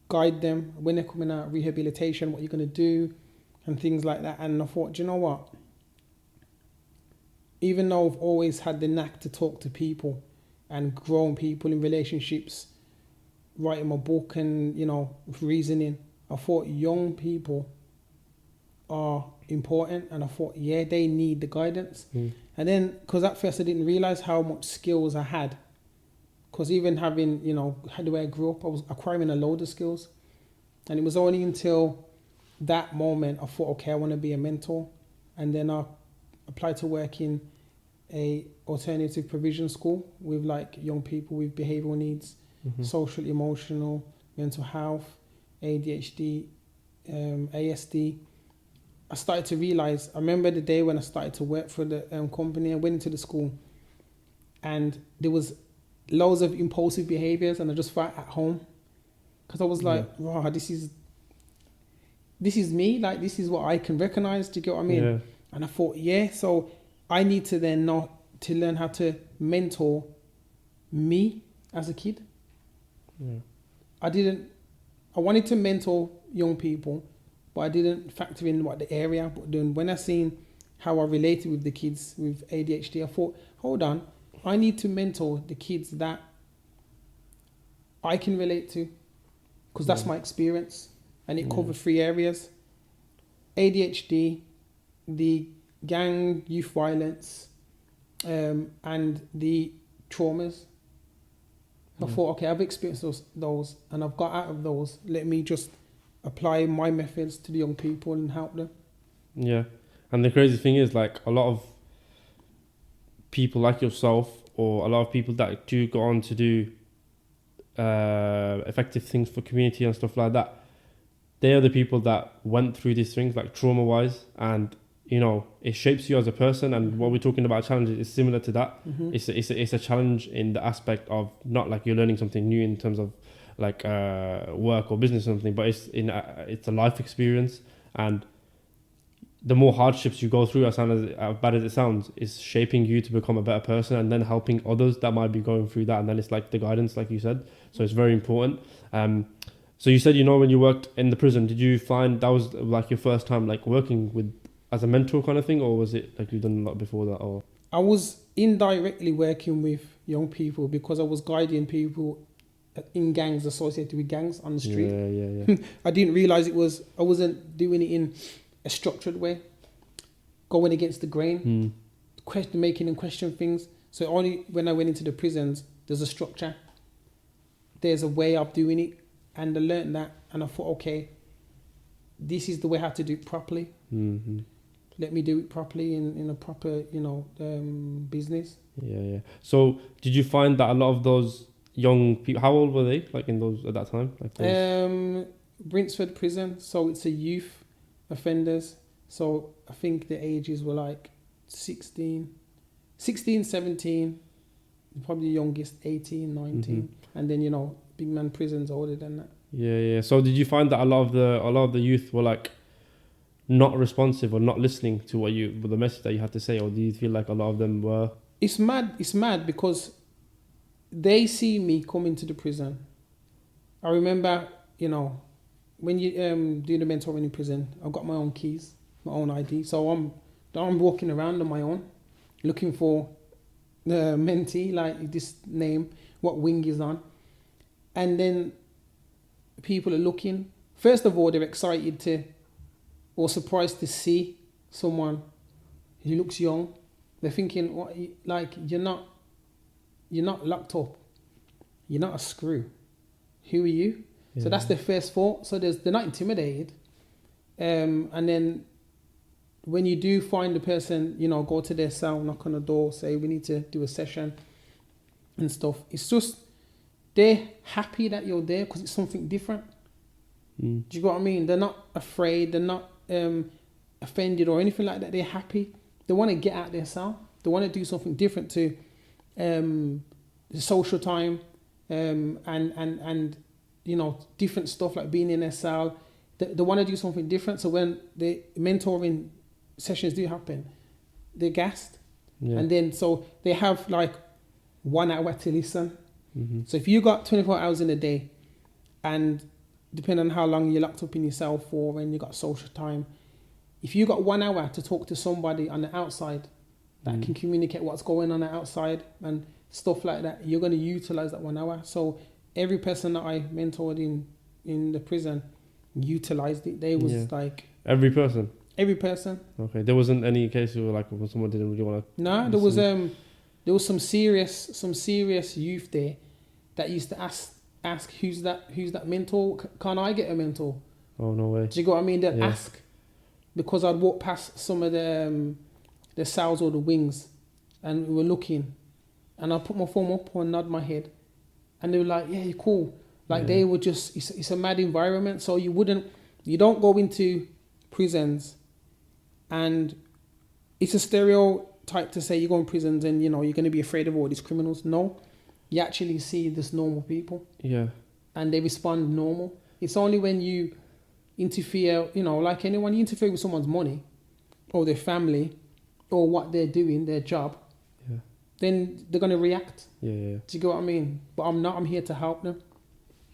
guide them when they're coming out, rehabilitation, what you're going to do and things like that. And I thought, do you know what? Even though I've always had the knack to talk to people and grown people in relationships, writing my book and, you know, reasoning, I thought young people are important, and I thought, yeah, they need the guidance. And then, because at first I didn't realize how much skills I had, because even having, you know, the way I grew up, I was acquiring a load of skills. And it was only until that moment I thought, okay, I want to be a mentor. And then I applied to work in a alternative provision school with like young people with behavioural needs, social, emotional, mental health, ADHD, ASD. I started to realise, I remember the day when I started to work for the company. I went into the school and there was loads of impulsive behaviours, and I just felt at home, because I was like, wow, this is me, like this is what I can recognise. Do you get what I mean? Yeah. And I thought, yeah, so I need to then learn how to mentor me as a kid. Yeah. I wanted to mentor young people, but I didn't factor in what the area. But then when I seen how I related with the kids with ADHD, I thought, hold on, I need to mentor the kids that I can relate to, because that's my experience, and it covered 3 areas: ADHD, the gang youth violence, and the traumas. I thought, okay, I've experienced those, and I've got out of those. Let me just apply my methods to the young people and help them. Yeah. And the crazy thing is, like, a lot of people like yourself, or a lot of people that do go on to do effective things for community and stuff like that, they are the people that went through these things, like trauma-wise, and, you know, it shapes you as a person. And what we're talking about challenges is similar to that. It's a challenge in the aspect of not like you're learning something new in terms of like work or business or something, but it's a life experience. And the more hardships you go through, as bad as it sounds, is shaping you to become a better person, and then helping others that might be going through that. And then it's like the guidance, like you said. So it's very important. So you said, you know, when you worked in the prison, did you find that was like your first time like working with as a mentor kind of thing, or was it like you've done a lot before that? Or I was indirectly working with young people because I was guiding people in gangs, associated with gangs on the street. Yeah. I didn't realise I wasn't doing it in a structured way, going against the grain, making and question things. So only when I went into the prisons, there's a structure, there's a way of doing it. and I learned that, and I thought, okay, this is the way how to do it properly. Mm-hmm. Let me do it properly in a proper, business. Yeah. So did you find that a lot of those young people, how old were they? Like in those at that time? Like those... Brinsford prison, so it's a youth offenders. So I think the ages were like 16, 17, probably the youngest 18, 19, Mm-hmm. and then big man prisons older than that. Yeah. So did you find that a lot of the youth were like not responsive or not listening to the message that you had to say, or do you feel like a lot of them were? It's mad because they see me come into the prison. I remember, when you do the mentoring in prison, I've got my own keys, my own ID. So I'm walking around on my own, looking for the mentee, like this name, what wing is on. And then people are looking. First of all, they're excited or surprised to see someone who looks young. They're thinking, what, like, you're not locked up. You're not a screw. Who are you? Yeah. So that's the first thought. So they're not intimidated. And then when you do find the person, go to their cell, knock on the door, say, we need to do a session and stuff. It's just, they're happy that you're there because it's something different. Do you know what I mean? They're not afraid. They're not offended or anything like that. They're happy. They want to get out their cell. They want to do something different to the social time and different stuff like being in their cell. They want to do something different. So when the mentoring sessions do happen, they're gassed. Yeah. And then so they have like 1 hour to listen. Mm-hmm. So if you got 24 hours in a day, and depending on how long you're locked up in your cell for and you got social time, if you got 1 hour to talk to somebody on the outside that can communicate what's going on the outside and stuff like that, you're going to utilize that 1 hour. So every person that I mentored in the prison utilized it. They was like... Every person? Every person. Okay. There wasn't any case where like when someone didn't really want to... No, there was some serious youth there that used to ask who's that mentor? Can I get a mentor? Oh, no way. Do you get what I mean? They'd ask because I'd walk past some of the cells or the wings and we were looking, and I put my thumb up and nod my head, and they were like, yeah, you're cool. Like they were just, it's a mad environment. So you don't go into prisons, and it's a stereotype to say you go in prisons and you're going to be afraid of all these criminals. No, you actually see this normal people. Yeah. And they respond normal. It's only when you interfere, like anyone, you interfere with someone's money or their family or what they're doing, their job, then they're going to react. Yeah. Do you get what I mean? But I'm not. I'm here to help them.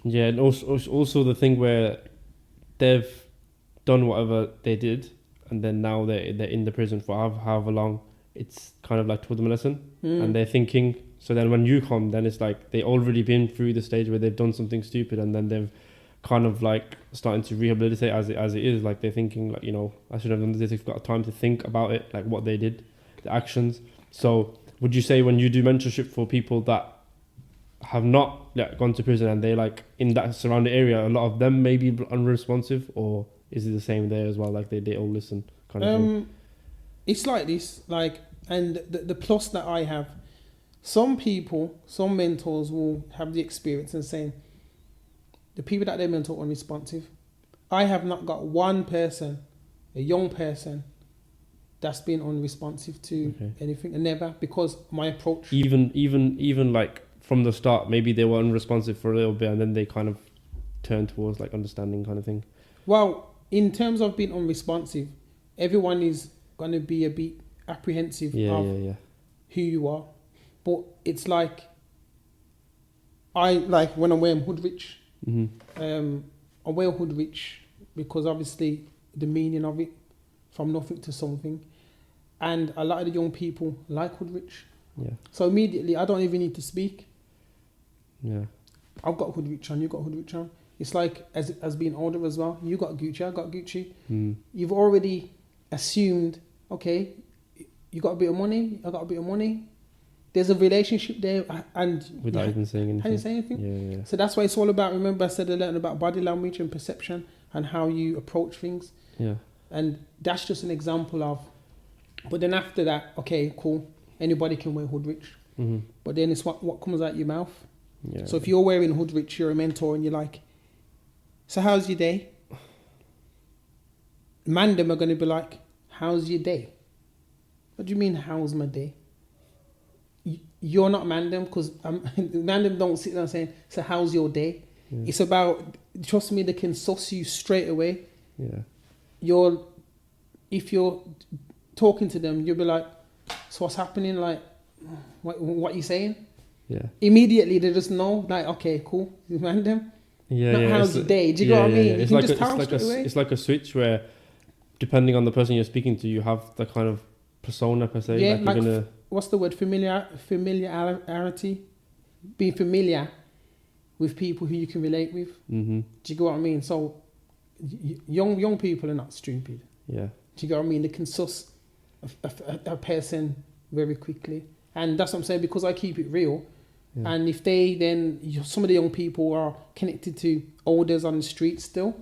Yeah, and also the thing where they've done whatever they did, and then now they're in the prison for however long. It's kind of like taught them a lesson, and they're thinking. So then when you come, then it's like they already been through the stage where they've done something stupid, and then they've kind of like starting to rehabilitate as it is. Like they're thinking like, I should have done this. They've got time to think about it, like what they did, the actions. So would you say when you do mentorship for people that have not gone to prison and they like in that surrounding area, a lot of them may be unresponsive, or is it the same there as well? Like they all listen kind of thing? It's like this, and the plus that I have, some mentors will have the experience and saying the people that they mentor are unresponsive. I have not got one person, a young person, that's been unresponsive to anything, and never, because my approach. Even like from the start, maybe they were unresponsive for a little bit, and then they kind of turned towards like understanding kind of thing. Well, in terms of being unresponsive, everyone is going to be a bit apprehensive of who you are, but it's like when I'm wearing Hoodrich. I wear Hoodrich because obviously the meaning of it, from nothing to something, and a lot of the young people like Hoodrich. Yeah. So immediately I don't even need to speak. Yeah. I've got Hoodrich on, you got Hoodrich on. It's like as being older as well. You got Gucci, I got Gucci. You've already assumed, okay, you got a bit of money, I got a bit of money. there's a relationship there, and without even saying anything. How you say anything? Yeah. So that's why it's all about. Remember, I said I learned about body language and perception and how you approach things. Yeah. And that's just an example of. But then after that, okay, cool. Anybody can wear Hoodrich. Mm-hmm. But then it's what comes out your mouth. Yeah. So if you're wearing Hoodrich, you're a mentor, and you're like, so how's your day? Mandem are going to be like, how's your day? What do you mean, how's my day? You're not Mandem, because Mandem don't sit there saying, so how's your day? Yeah. It's about, trust me, they can suss you straight away. Yeah. If you're talking to them, you'll be like, so what's happening? Like, what you saying? Yeah. Immediately they just know, like, okay, cool, you Mandem. Yeah. Not Yeah. how's your day? Do you know what I mean? It's You like can just tell straight away. it's like a switch where, depending on the person you're speaking to, you have the kind of persona per se. Yeah, like you're gonna. What's the word? Familiarity. Being familiar with people who you can relate with. Mm-hmm. Do you get what I mean? So young people are not stupid. Yeah. Do you get what I mean? They can suss a person very quickly, and that's what I'm saying, because I keep it real. Yeah. And if they then, some of the young people are connected to elders on the street still,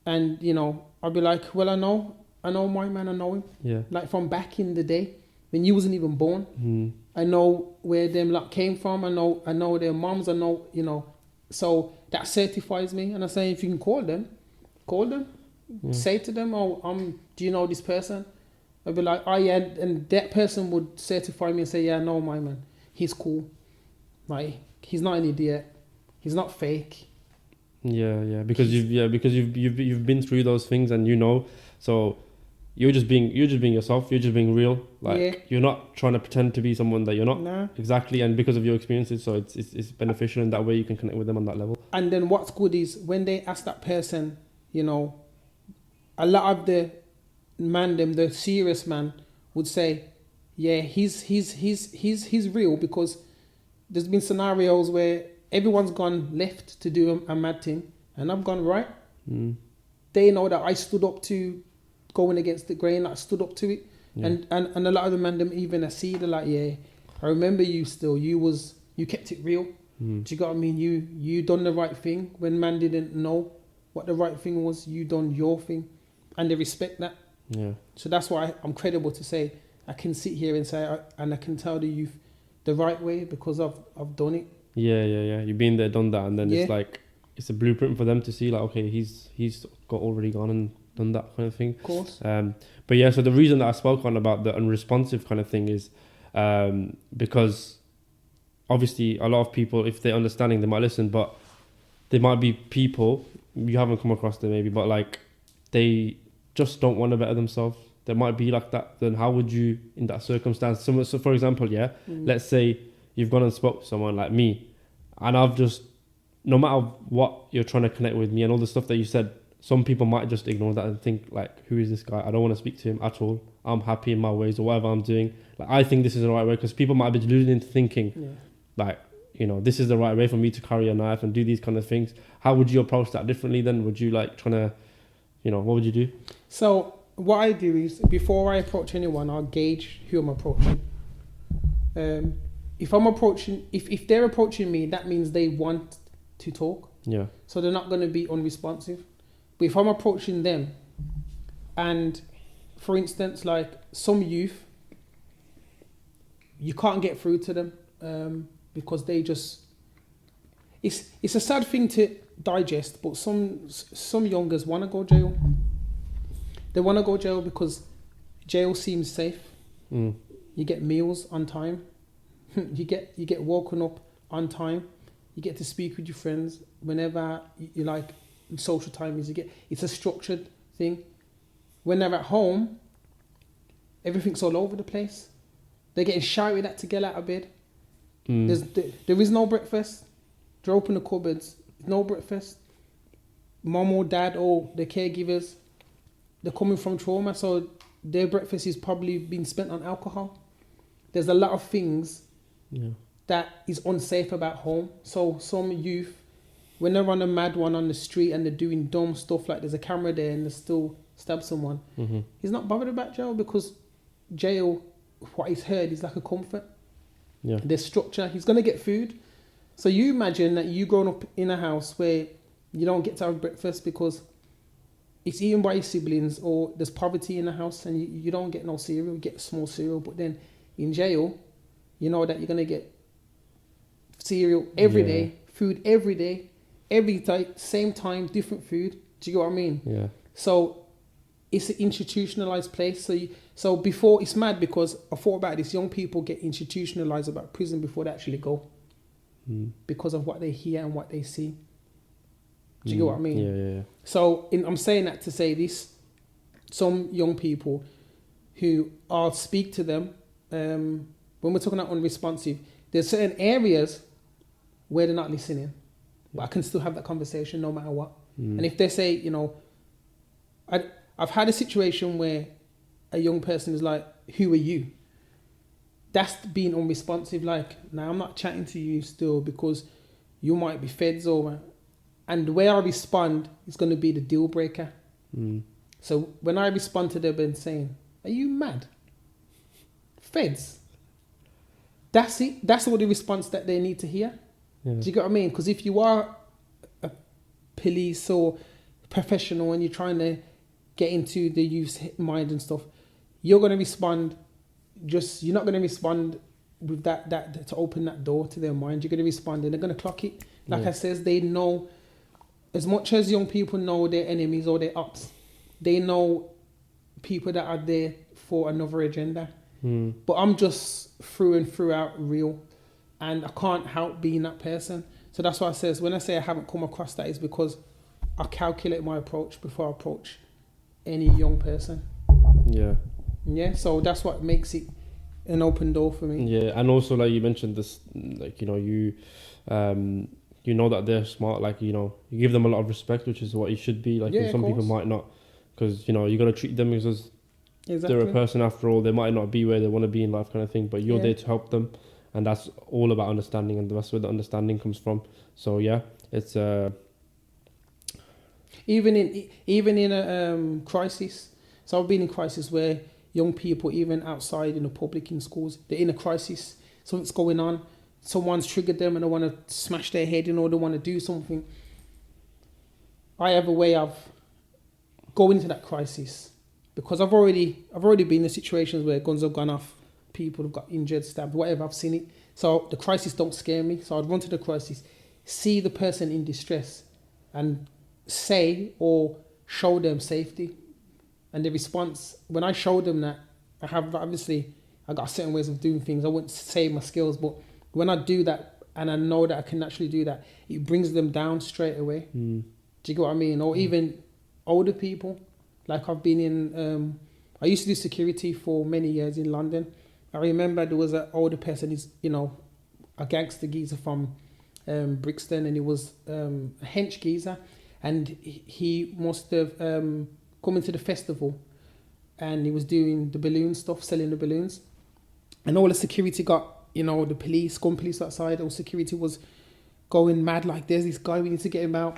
and you know, I'll be like, well, I know my man, I know him. Yeah. Like from back in the day when you wasn't even born. Mm. I know where them lot came from. I know their moms. I know, you know, so that certifies me. And I say, if you can call them, Yeah. say to them, oh, do you know this person? I'd be like, oh yeah, and that person would certify me and say, yeah, I know my man. He's cool. Like, he's not an idiot. He's not fake. Yeah. Because you've been through those things, and you know, so. You're just being yourself. You're just being real. Like You're not trying to pretend to be someone that you're not. Nah. Exactly, and because of your experiences, so it's beneficial in that way. You can connect with them on that level. And then what's good is when they ask that person, you know, a lot of the the serious man would say, yeah, he's real, because there's been scenarios where everyone's gone left to do a mad thing, and I've gone right. Mm. They know that I stood up to going against the grain, I stood up to it. Yeah. And a lot of them even I see, they're like, yeah, I remember you still, you kept it real. Mm. Do you get what I mean? You done the right thing when man didn't know what the right thing was. You done your thing, and they respect that. Yeah. So that's why I'm credible to say I can sit here and say, and I can tell the youth the right way, because I've done it. Yeah. You've been there, done that, and then it's like, it's a blueprint for them to see, like, okay, he's already gone and done that kind of thing. Of course. But yeah, so the reason that I spoke on about the unresponsive kind of thing is because obviously a lot of people, if they're understanding, they might listen, but there might be people, you haven't come across them maybe, but like they just don't want to better themselves. They might be like that. Then how would you, in that circumstance, so for example, let's say you've gone and spoke to someone like me, and I've just, no matter what you're trying to connect with me and all the stuff that you said, some people might just ignore that and think like, who is this guy? I don't want to speak to him at all. I'm happy in my ways or whatever I'm doing. Like, I think this is the right way, because people might be deluded into thinking like, you know, this is the right way for me to carry a knife and do these kind of things. How would you approach that differently then? Would you like trying to, you know, what would you do? So what I do is, before I approach anyone, I'll gauge who I'm approaching. If they're approaching me, that means they want to talk. Yeah. So they're not going to be unresponsive. But if I'm approaching them, and for instance, like some youth, you can't get through to them because they just, it's a sad thing to digest, but some youngers want to go jail. They want to go jail because jail seems safe. Mm. You get meals on time. you get woken up on time. You get to speak with your friends whenever you like. Social time is, it's a structured thing. When they're at home, everything's all over the place. They're getting shouted at to get out of bed. There is no breakfast. They open the cupboards, no breakfast. Mom or dad or the caregivers, they're coming from trauma, so their breakfast is probably being spent on alcohol. There's a lot of things that is unsafe about home. So some youth, when they're on a mad one on the street and they're doing dumb stuff, like there's a camera there and they still stab someone, he's not bothered about jail, because jail, what he's heard, is like a comfort. Yeah. There's structure. He's going to get food. So you imagine that you growing up in a house where you don't get to have breakfast because it's eaten by your siblings, or there's poverty in the house and you don't get no cereal, you get small cereal. But then in jail, you know that you're going to get cereal every day, food every day, every day, same time, different food. Do you get what I mean? Yeah. So it's an institutionalized place. So before, it's mad because I thought about this, young people get institutionalized about prison before they actually go because of what they hear and what they see. Do you get what I mean? Yeah. So I'm saying that to say this, some young people who I'll speak to them, when we're talking about unresponsive, there's certain areas where they're not listening, but I can still have that conversation no matter what. And if they say, you know, I've had a situation where a young person is like, who are you? That's being unresponsive. Like, now I'm not chatting to you still because you might be feds over. And the way I respond is going to be the deal breaker. So when I respond to them and saying, are you mad? Feds. That's it. That's all the response that they need to hear. Yeah. Do you get what I mean? Because if you are a police or professional and you're trying to get into the youth's mind and stuff, you're going to respond. You're not going to respond with that to open that door to their mind. You're going to respond and they're going to clock it. Like I says, they know, as much as young people know their enemies or their ops, they know people that are there for another agenda. But I'm just through and throughout real, and I can't help being that person. So that's why I says, when I say I haven't come across that, is because I calculate my approach before I approach any young person. Yeah, so that's what makes it an open door for me. Yeah, and also like you mentioned this, like, you know, you know that they're smart, like, you know, you give them a lot of respect, which is what you should be. Like, some people might not, because, you know, you got to treat them as they're a person after all. They might not be where they want to be in life, kind of thing, but you're there to help them, and that's all about understanding, and that's where the understanding comes from. So yeah, it's even in a crisis. So I've been in crisis where young people, even outside in the public, in schools, they're in a crisis. Something's going on. Someone's triggered them and they want to smash their head in, or they want to do something. I have a way of going into that crisis because I've already been in situations where guns have gone off, people have got injured, stabbed, whatever. I've seen it. So the crisis don't scare me. So I'd run to the crisis, see the person in distress, and say or show them safety. And the response, when I show them that, I got certain ways of doing things. I wouldn't say my skills, but when I do that and I know that I can actually do that, it brings them down straight away. Do you get what I mean? Or even older people. Like I've been in, I used to do security for many years in London. I remember there was an older person, he's, you know, a gangster geezer from Brixton, and he was a hench geezer, and he must have come into the festival, and he was doing the balloon stuff, selling the balloons, and all the security got, you know, the police, gun police outside, all security was going mad, like, there's this guy, we need to get him out.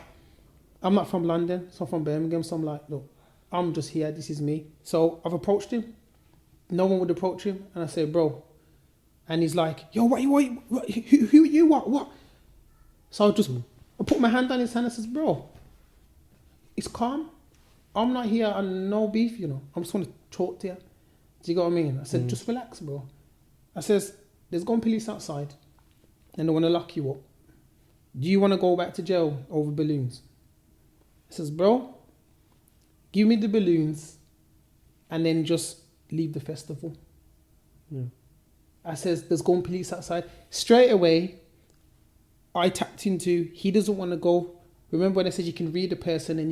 I'm not from London, so I'm from Birmingham, so I'm like, look, I'm just here, this is me. So I've approached him. No one would approach him, and I said, bro. And he's like, yo, what who you, what? So I put my hand on his hand and says, bro, it's calm. I'm not here on no beef, you know. I just want to talk to you. Do you get what I mean? I said, just relax, bro. I says, there's gun police outside and they want to lock you up. Do you want to go back to jail over balloons? I says, bro, give me the balloons and then just leave the festival. I says, there's gun police outside. Straight away, I tapped into, he doesn't want to go. Remember when I said you can read a person and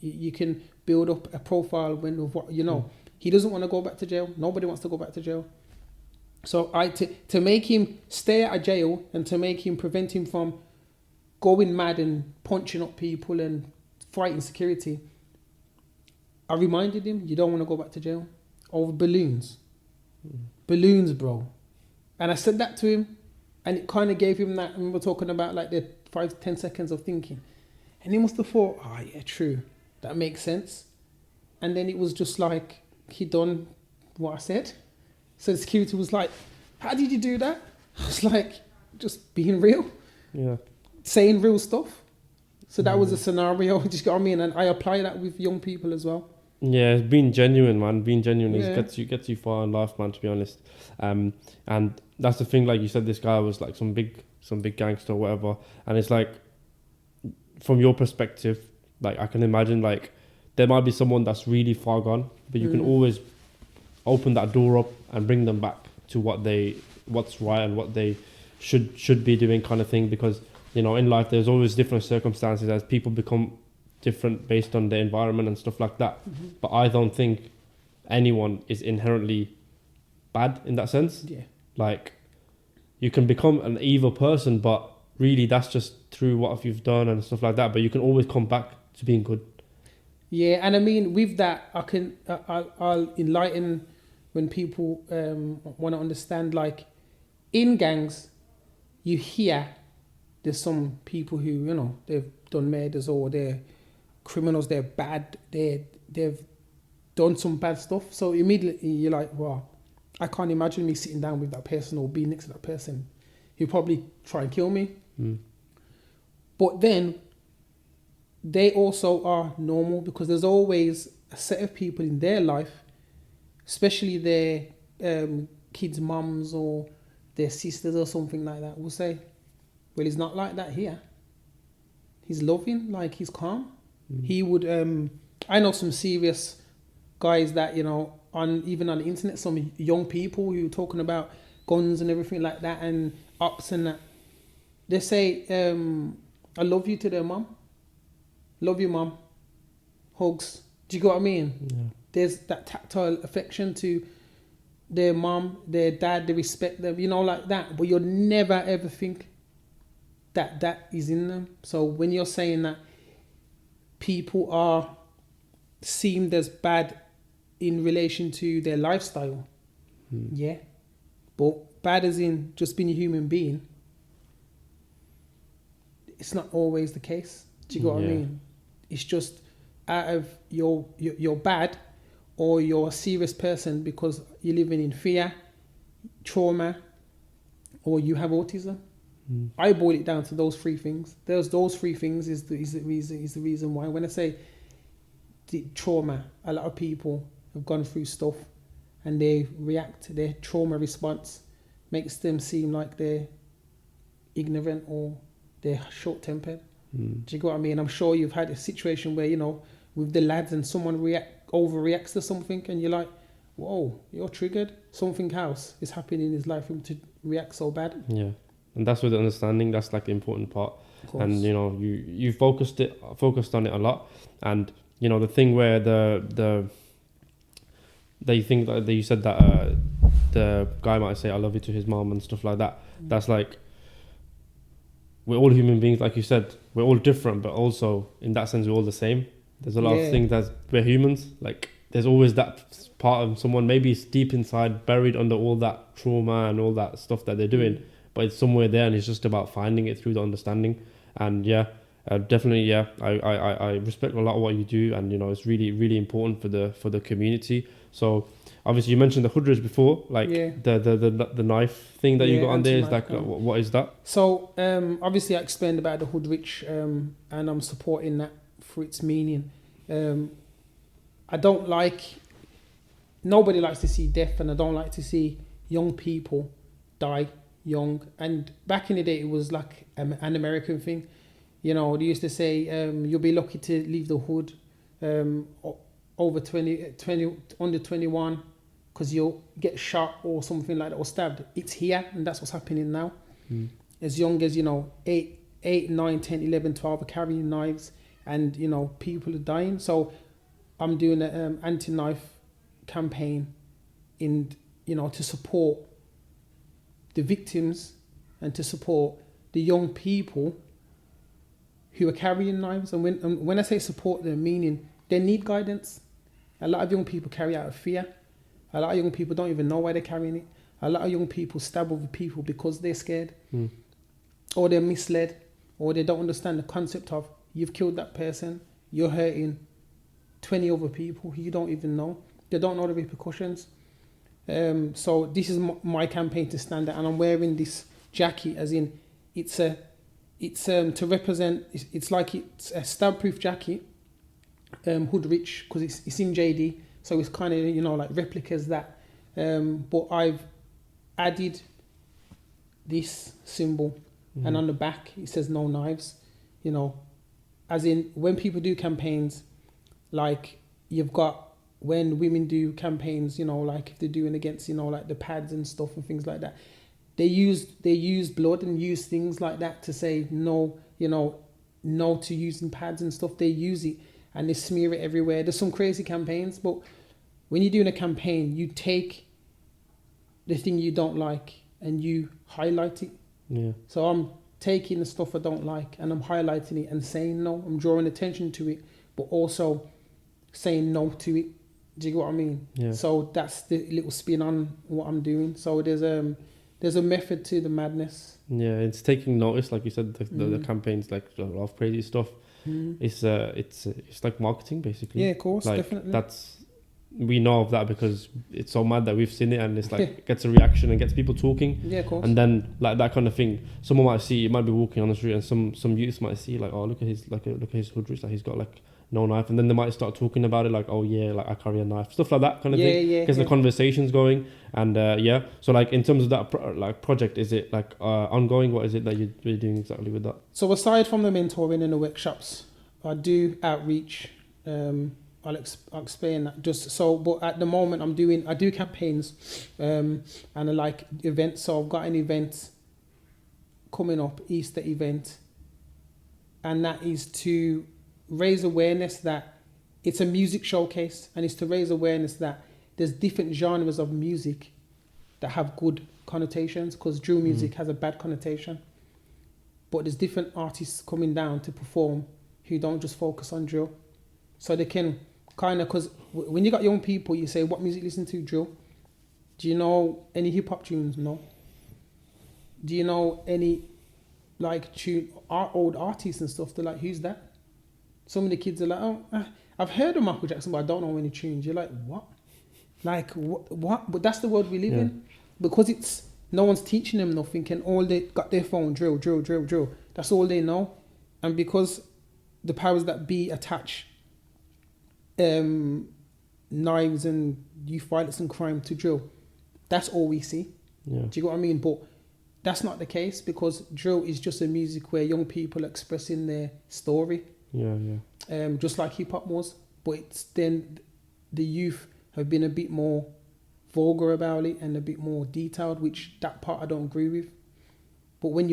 you can build up a profile when of what you know. He doesn't want to go back to jail. Nobody wants to go back to jail. So to make him stay at a jail and to make him prevent him from going mad and punching up people and fighting security, I reminded him, you don't want to go back to jail over balloons. Balloons, bro. And I said that to him, and it kind of gave him that. And we were talking about like the 5-10 seconds of thinking, and he must have thought, oh yeah, true, that makes sense. And then it was just like he done what I said. So the security was like, how did you do that? I was like, just being real, Yeah. saying real stuff. So that was a scenario. Just got me, and I apply that with young people as well. Yeah, being genuine, man. Being genuine Yeah. gets you far in life, man. To be honest, and that's the thing. Like you said, this guy was like some big gangster or whatever. And it's like, from your perspective, like I can imagine, like there might be someone that's really far gone, but you can always open that door up and bring them back to what's right and what they should be doing, kind of thing. Because you know, in life, there's always different circumstances as people become different based on the environment and stuff like that. But I don't think anyone is inherently bad in that sense. Yeah. Like, you can become an evil person, but really that's just through what you've done and stuff like that. But you can always come back to being good. Yeah, and I mean, with that, I'll enlighten when people want to understand. Like, in gangs, you hear there's some people who, you know, they've done murders or they're criminals, they're bad, they've done some bad stuff. So immediately you're like, wow, I can't imagine me sitting down with that person or being next to that person. He'll probably try and kill me. But then they also are normal, because there's always a set of people in their life, especially their kids' mums or their sisters or something like that, will say, well, he's not like that here. He's loving, like he's calm. He would, I know some serious guys that, you know, even on the internet, some young people who are talking about guns and everything like that and ops and that. They say, I love you to their mum. Love you, mum. Hugs. Do you get what I mean? Yeah. There's that tactile affection to their mum, their dad, they respect them, you know, like that. But you'll never ever think that is in them. So when you're saying that people are seemed as bad in relation to their lifestyle, yeah, but bad as in just being a human being, it's not always the case. Do you get what I mean? It's just out of you're bad, or you're a serious person because you're living in fear, trauma, or you have autism. I boil it down to those three things. Those three things is the reason why. When I say the trauma, a lot of people have gone through stuff and they react. Their trauma response makes them seem like they're ignorant or they're short-tempered. Do you get what I mean? I'm sure you've had a situation where, you know, with the lads and someone overreacts to something and you're like, whoa, you're triggered. Something else is happening in his life for him to react so bad. Yeah. And that's with the understanding, that's like the important part. And you know, you focused on it a lot. And you know, the thing where that you think that you said that the guy might say I love you to his mom and stuff like that. That's like, we're all human beings, like you said. We're all different, but also in that sense we're all the same. There's a lot of things that we're humans. Like there's always that part of someone, maybe it's deep inside, buried under all that trauma and all that stuff that they're doing. But it's somewhere there, and it's just about finding it through the understanding. And definitely, I respect a lot of what you do, and you know, it's really, really important for the community. So obviously, you mentioned the hoodridge before, like the knife thing that you got on there. Is like what is that? So obviously, I explained about the hoodridge, and I'm supporting that for its meaning. I don't like. Nobody likes to see death, and I don't like to see young people die young. And back in the day, it was like an American thing. You know, they used to say you'll be lucky to leave the hood over 20 under 21 because you'll get shot or something like that, or stabbed. It's here, and that's what's happening now. As young as, you know, 8, 9, 10, 11, 12 are carrying knives, and you know, people are dying. So I'm doing an anti-knife campaign in, you know, to support the victims and to support the young people who are carrying knives. And when I say support them, meaning they need guidance. A lot of young people carry out of fear. A lot of young people don't even know why they're carrying it. A lot of young people stab other people because they're scared, or they're misled, or they don't understand the concept of you've killed that person, you're hurting 20 other people who you don't even know. They don't know the repercussions. So this is my campaign to stand out, and I'm wearing this jacket as in it's to represent. It's like it's a stab-proof jacket, hood rich, because it's in JD, so it's kind of like replicas that. But I've added this symbol, and on the back it says no knives. As in when people do campaigns, like you've got. When women do campaigns, like if they're doing against, like the pads and stuff and things like that, they use blood and use things like that to say no, no to using pads and stuff. They use it and they smear it everywhere. There's some crazy campaigns, but when you're doing a campaign, you take the thing you don't like and you highlight it. Yeah. So I'm taking the stuff I don't like and I'm highlighting it and saying no. I'm drawing attention to it, but also saying no to it. Do you get what I mean? Yeah. So that's the little spin on what I'm doing. So there's a method to the madness. Yeah, it's taking notice, like you said, the campaigns, like a lot of crazy stuff. It's like marketing basically. Yeah, of course, like, definitely. We know of that because it's so mad that we've seen it, and it's like it gets a reaction and gets people talking. Yeah, of course. And then like that kind of thing, someone might see, you might be walking on the street, and some youths might see like, oh, look at his hood rich, like he's got like no knife, and then they might start talking about it, like, oh yeah, like I carry a knife, stuff like that kind of thing. Gets the conversations going, and so like in terms of that project, is it like ongoing? What is it that you're doing exactly with that? So aside from the mentoring and the workshops, I do outreach. I'll explain that but at the moment I do campaigns, and I like events. So I've got an event coming up, Easter event, and that is to raise awareness that it's a music showcase, and it's to raise awareness that there's different genres of music that have good connotations, because drill music has a bad connotation, but there's different artists coming down to perform who don't just focus on drill, so they can kind of, because when you got young people, you say, what music listen to? Drill. Do you know any hip-hop tunes? No. Do you know any like old artists and stuff? They're like, who's that? Some of the kids are like, oh, I've heard of Michael Jackson, but I don't know any tunes. You're like, what? Like, what? But that's the world we live in. Because no one's teaching them nothing, and all they got their phone, drill. That's all they know. And because the powers that be attach knives and youth violence and crime to drill, that's all we see. Yeah. Do you get what I mean? But that's not the case, because drill is just a music where young people are expressing their story. Yeah. Just like hip hop was, but it's then the youth have been a bit more vulgar about it and a bit more detailed, which that part I don't agree with. But when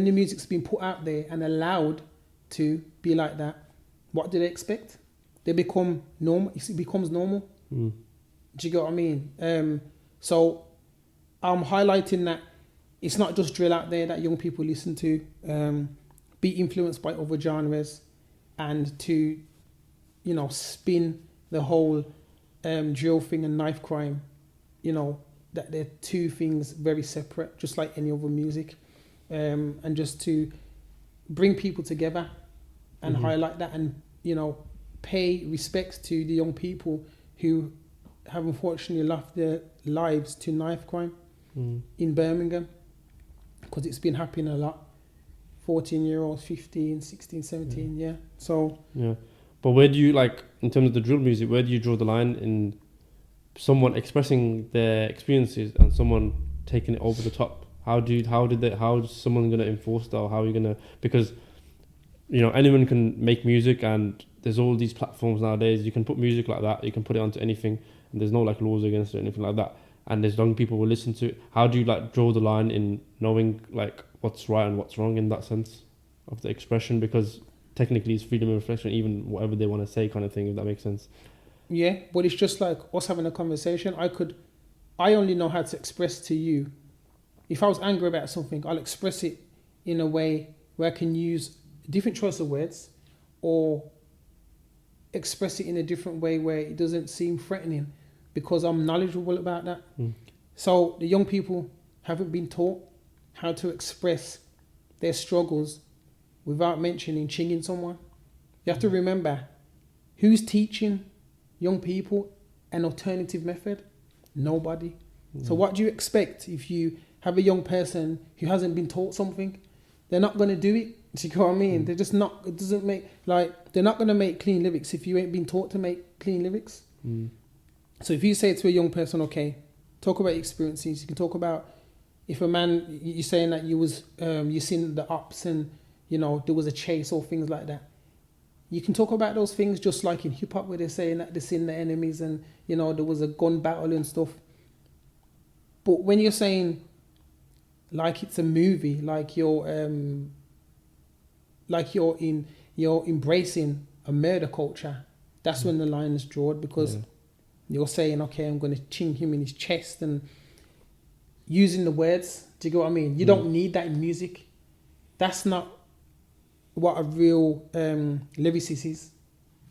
the music's been put out there and allowed to be like that, what do they expect? They become normal. It becomes normal. Do you get what I mean? So I'm highlighting that it's not just drill out there that young people listen to. Be influenced by other genres, and to, spin the whole drill thing and knife crime. That they're two things very separate, just like any other music, and just to bring people together and highlight that, and pay respects to the young people who have unfortunately lost their lives to knife crime in Birmingham, because it's been happening a lot. 14-year-olds, 15, 16, 17, So but where do you, like, in terms of the drill music, where do you draw the line in someone expressing their experiences and someone taking it over the top? How is someone going to enforce that, or how are you going to, because anyone can make music, and there's all these platforms nowadays. You can put music like that, you can put it onto anything, and there's no like laws against it or anything like that. And there's young people will listen to it. How do you like draw the line in knowing like what's right and what's wrong in that sense of the expression? Because technically it's freedom of expression, even whatever they want to say kind of thing, if that makes sense. Yeah, but it's just like us having a conversation. I only know how to express to you. If I was angry about something, I'll express it in a way where I can use a different choice of words, or express it in a different way where it doesn't seem threatening, because I'm knowledgeable about that. So the young people haven't been taught how to express their struggles without mentioning chinging someone. You have to remember, who's teaching young people an alternative method? Nobody. So what do you expect if you have a young person who hasn't been taught something? They're not going to do it. Do you know what I mean? They're just not, it doesn't make, like, they're not going to make clean lyrics if you ain't been taught to make clean lyrics. So if you say to a young person, okay, talk about experiences, you can talk about if a man, you're saying that you seen the ups and, you know, there was a chase or things like that. You can talk about those things just like in hip hop where they're saying that they're seeing the enemies and, you know, there was a gun battle and stuff. But when you're saying like it's a movie, like you're embracing a murder culture, that's when the line is drawn, because you're saying, okay, I'm going to ching him in his chest and using the words. Do you get what I mean? You don't need that in music. That's not what a real lyricist is.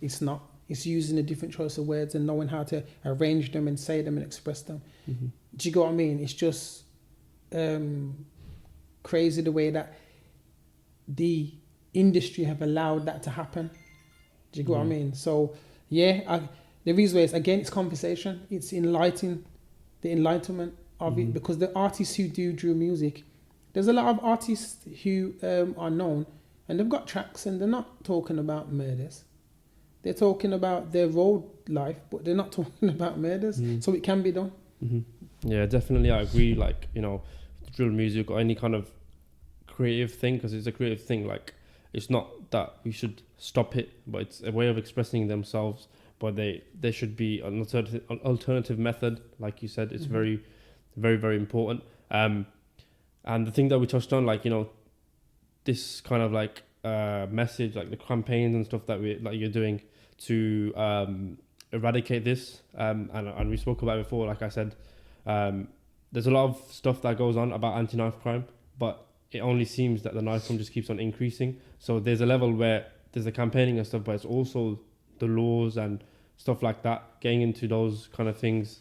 It's not. It's using a different choice of words and knowing how to arrange them and say them and express them. Do you get what I mean? It's just crazy the way that the industry have allowed that to happen. Do you get what I mean? So yeah, the reason is, again, it's conversation. It's the enlightenment of it, because the artists who do drill music, there's a lot of artists who are known and they've got tracks and they're not talking about murders. They're talking about their road life, but they're not talking about murders. So it can be done. Yeah, definitely. I agree. Like, you know, drill music or any kind of creative thing, because it's a creative thing. Like, it's not that we should stop it, but it's a way of expressing themselves. But there should be an alternative method. Like you said, it's very, very, very important. And the thing that we touched on, like, you know, this kind of like message, like the campaigns and stuff that you're doing to eradicate this. And we spoke about it before. Like I said, there's a lot of stuff that goes on about anti-knife crime, but it only seems that the knife crime just keeps on increasing. So there's a level where there's the campaigning and stuff, but it's also the laws and stuff like that. Getting into those kind of things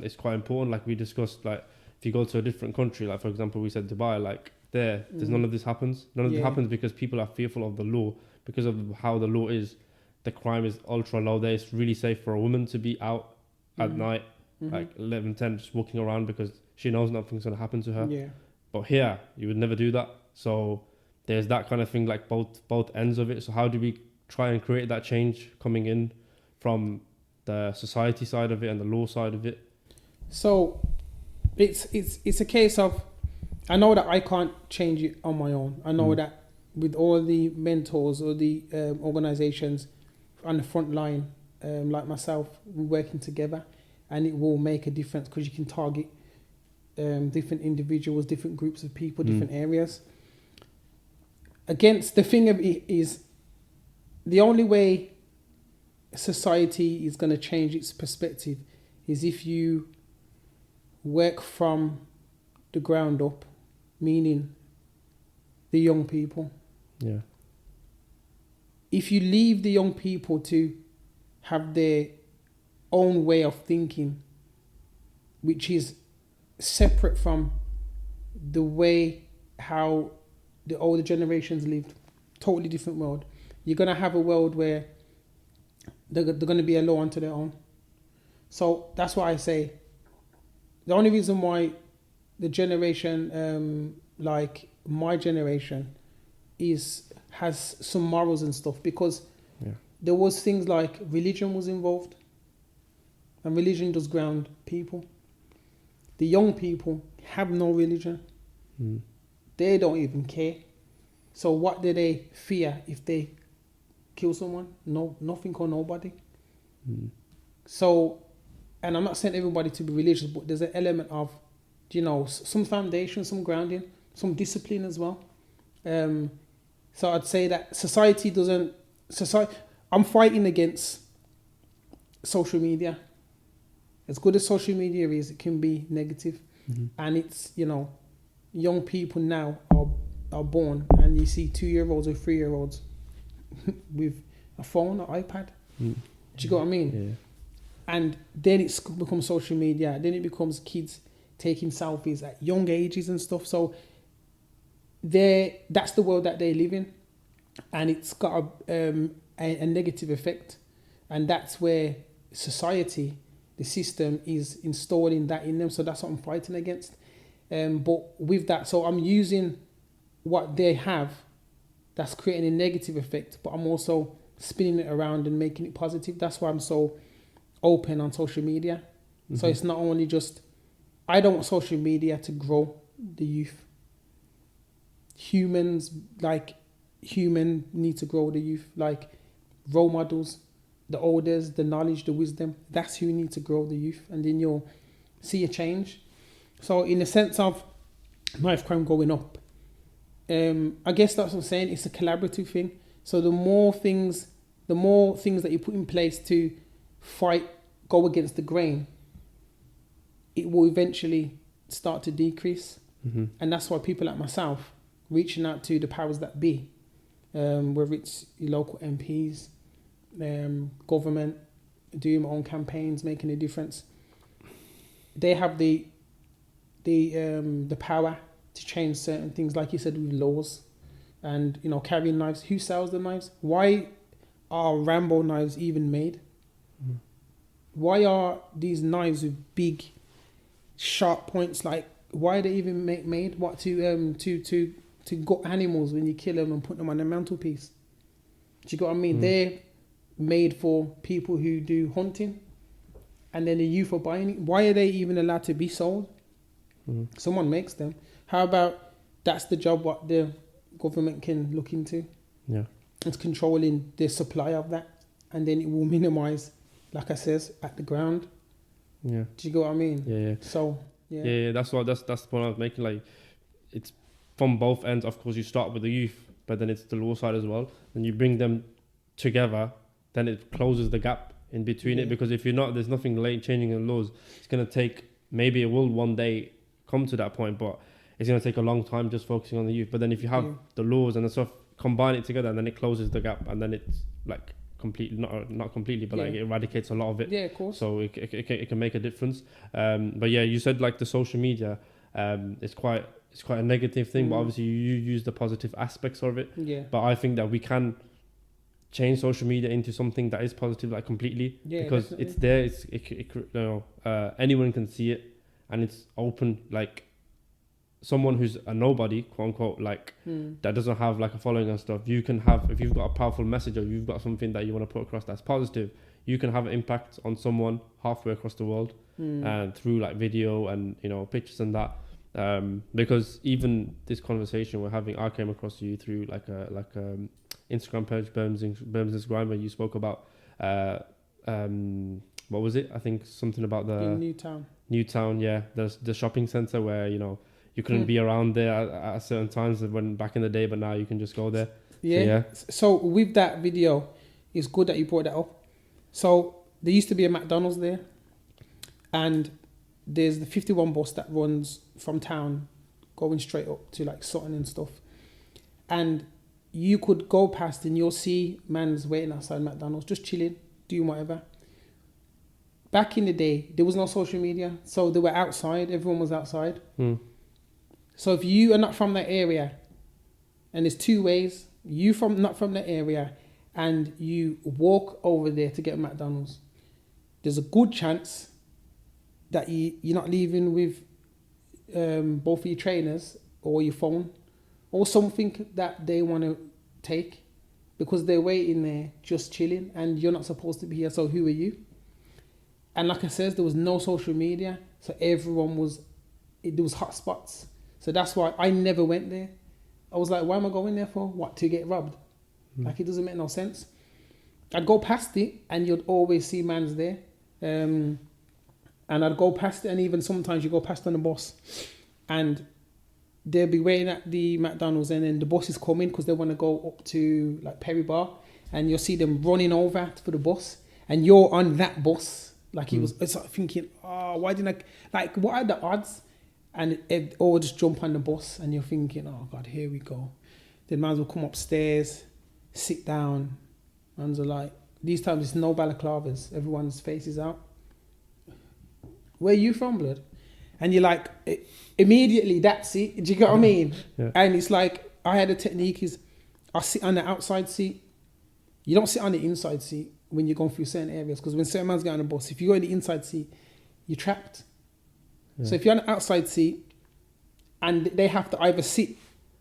is quite important. Like we discussed, like if you go to a different country, like for example, we said Dubai, like there's none of this happens. None of it happens because people are fearful of the law, because of how the law is. The crime is ultra low there. It's really safe for a woman to be out at night, like 11, 10, just walking around because she knows nothing's going to happen to her. Yeah. But here, you would never do that. So there's that kind of thing, like both ends of it. So how do we try and create that change coming in from the society side of it and the law side of it? So it's a case of, I know that I can't change it on my own. I know that with all the mentors or the organizations on the front line, like myself, we're working together, and it will make a difference because you can target different individuals, different groups of people, different areas. Against the thing of it is, the only way society is going to change its perspective is if you work from the ground up, meaning the young people. Yeah. If you leave the young people to have their own way of thinking, which is separate from the way how the older generations lived, totally different world, you're going to have a world where they're going to be a law unto their own. So that's why I say the only reason why the generation, like my generation, has some morals and stuff, because there was things like religion was involved, and religion does ground people. The young people have no religion. They don't even care. So what do they fear if they kill someone? No, nothing or nobody. So, and I'm not saying everybody to be religious, but there's an element of, you know, some foundation, some grounding, some discipline as well. So I'd say that society, I'm fighting against social media. As good as social media is, it can be negative. And it's, you know, young people now are born and you see 2-year-olds or 3-year-olds with a phone or iPad. Do you get what I mean? Yeah. And then it's becomes social media. Then it becomes kids taking selfies at young ages and stuff. So that's the world that they live in, and it's got a negative effect. And that's where society the system is installing that in them. So that's what I'm fighting against. But with that, so I'm using what they have that's creating a negative effect, but I'm also spinning it around and making it positive. That's why I'm so open on social media. Mm-hmm. So it's not only just, I don't want social media to grow the youth. Humans need to grow the youth, like role models, the elders, the knowledge, the wisdom. That's who need to grow the youth, and then you'll see a change. So in the sense of knife crime going up, I guess that's what I'm saying. It's a collaborative thing. So the more things that you put in place to go against the grain, it will eventually start to decrease. Mm-hmm. And that's why people like myself reaching out to the powers that be, whether it's your local MPs, government, doing my own campaigns, making a difference. They have the power to change certain things, like you said, with laws and, carrying knives. Who sells the knives? Why are Rambo knives even made? Mm. Why are these knives with big, sharp points? Like, why are they even made? What, to gut animals when you kill them and put them on a mantelpiece? Do you get what I mean? Mm. They're made for people who do hunting, and then the youth are buying it. Why are they even allowed to be sold? Mm. Someone makes them. How about that's the job what the government can look into? Yeah, it's controlling the supply of that, and then it will minimize, like I says, at the ground. Yeah, do you get what I mean? Yeah. So yeah. That's the point I was making. Like, it's from both ends. Of course, you start with the youth, but then it's the law side as well. And you bring them together, then it closes the gap in between it. Because if you're not, there's nothing late changing the laws. It's gonna take, maybe it will one day come to that point, but it's going to take a long time just focusing on the youth. But then if you have the laws and the stuff, combine it together, and then it closes the gap, and then it's like completely, not completely, but like it eradicates a lot of it. Yeah, of course. So it can make a difference. But yeah, you said like the social media, it's quite a negative thing, but obviously you use the positive aspects of it. Yeah. But I think that we can change social media into something that is positive, like completely, because definitely. It's there. Anyone can see it, and it's open. Like, someone who's a nobody, quote unquote, like that doesn't have like a following and stuff, you can have, if you've got a powerful message or you've got something that you want to put across that's positive, you can have an impact on someone halfway across the world, and through like video and pictures and that. Because even this conversation we're having, I came across you through like a Instagram page, Birmingham Instagram, where you spoke about what was it? I think something about the Newtown, yeah, the shopping centre where you couldn't be around there at certain times when back in the day, but now you can just go there. Yeah. So with that video, it's good that you brought that up. So there used to be a McDonald's there, and there's the 51 bus that runs from town going straight up to like Sutton and stuff. And you could go past and you'll see mans waiting outside McDonald's, just chilling, doing whatever. Back in the day, there was no social media, so they were outside, everyone was outside. So if you are not from that area, and there's two ways, not from that area, and you walk over there to get a McDonald's, there's a good chance that you're not leaving with both of your trainers or your phone or something that they want to take, because they're waiting there just chilling, and you're not supposed to be here, so who are you? And like I said, there was no social media, so there was hot spots. So that's why I never went there. I was like, why am I going there for? What, to get robbed? Like, it doesn't make no sense. I'd go past it and you'd always see mans there. And I'd go past it, and even sometimes you go past on the bus and they'll be waiting at the McDonald's, and then the bus is coming because they want to go up to like Perry Bar, and you'll see them running over for the bus, and you're on that bus. Like, it's like thinking, oh, why didn't I, like, what are the odds? And it all just jump on the bus, and you're thinking, oh God, here we go. Then mans will come upstairs, sit down. Mans are like, these times it's no balaclavas, everyone's face is out. Where you from, blood? And you're like, immediately that's it. Do you get what I mean? Yeah. And it's like, I had a technique is, I sit on the outside seat. You don't sit on the inside seat. when you're going through certain areas. Because when certain man's get on a bus, if you go in the inside seat, you're trapped. Yeah. So if you're on the outside seat and they have to either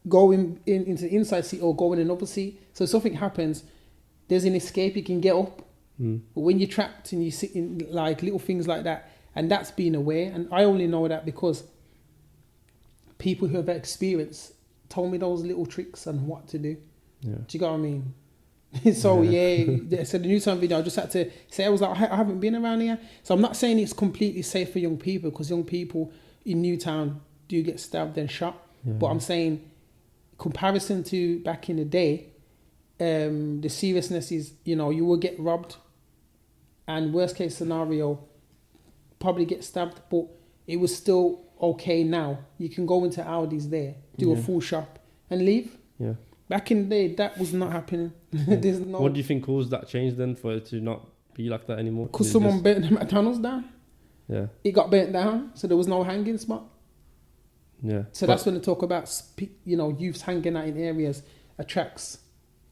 go into the inside seat or go in another seat. So if something happens, there's an escape, you can get up. But when you're trapped and you sit in like little things like that, and that's being aware. And I only know that because people who have experience told me those little tricks on what to do. Yeah. Do you get what I mean? So so the Newtown video, I just had to say, I was like, I haven't been around here. So I'm not saying it's completely safe for young people, because young people in Newtown do get stabbed and shot. But I'm saying, comparison to back in the day, the seriousness is, you will get robbed, and worst case scenario, probably get stabbed, but it was still okay now. You can go into Aldi's there, do a full shop and leave. Yeah. Back in the day, that was not happening. There's no. What do you think caused that change then, for it to not be like that anymore? Because someone burnt the McDonald's down. Yeah. It got burnt down, so there was no hanging spot. Yeah. So that's when they talk about, youths hanging out in areas attracts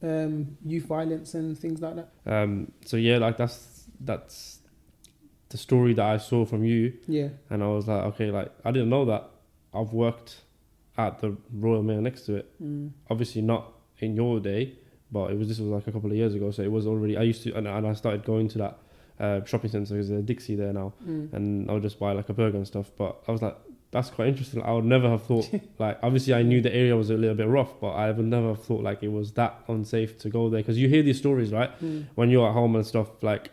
youth violence and things like that. So yeah, like that's the story that I saw from you. Yeah. And I was like, okay, like I didn't know that. I've worked at the Royal Mail next to it. Obviously not in your day, but this was like a couple of years ago. So it was already, I used to, and I started going to that shopping centre. There's a Dixie there now, and I would just buy like a burger and stuff. But I was like, that's quite interesting. I would never have thought, like, obviously I knew the area was a little bit rough, but I would never have thought like it was that unsafe to go there. Because you hear these stories, right? When you're at home and stuff, like,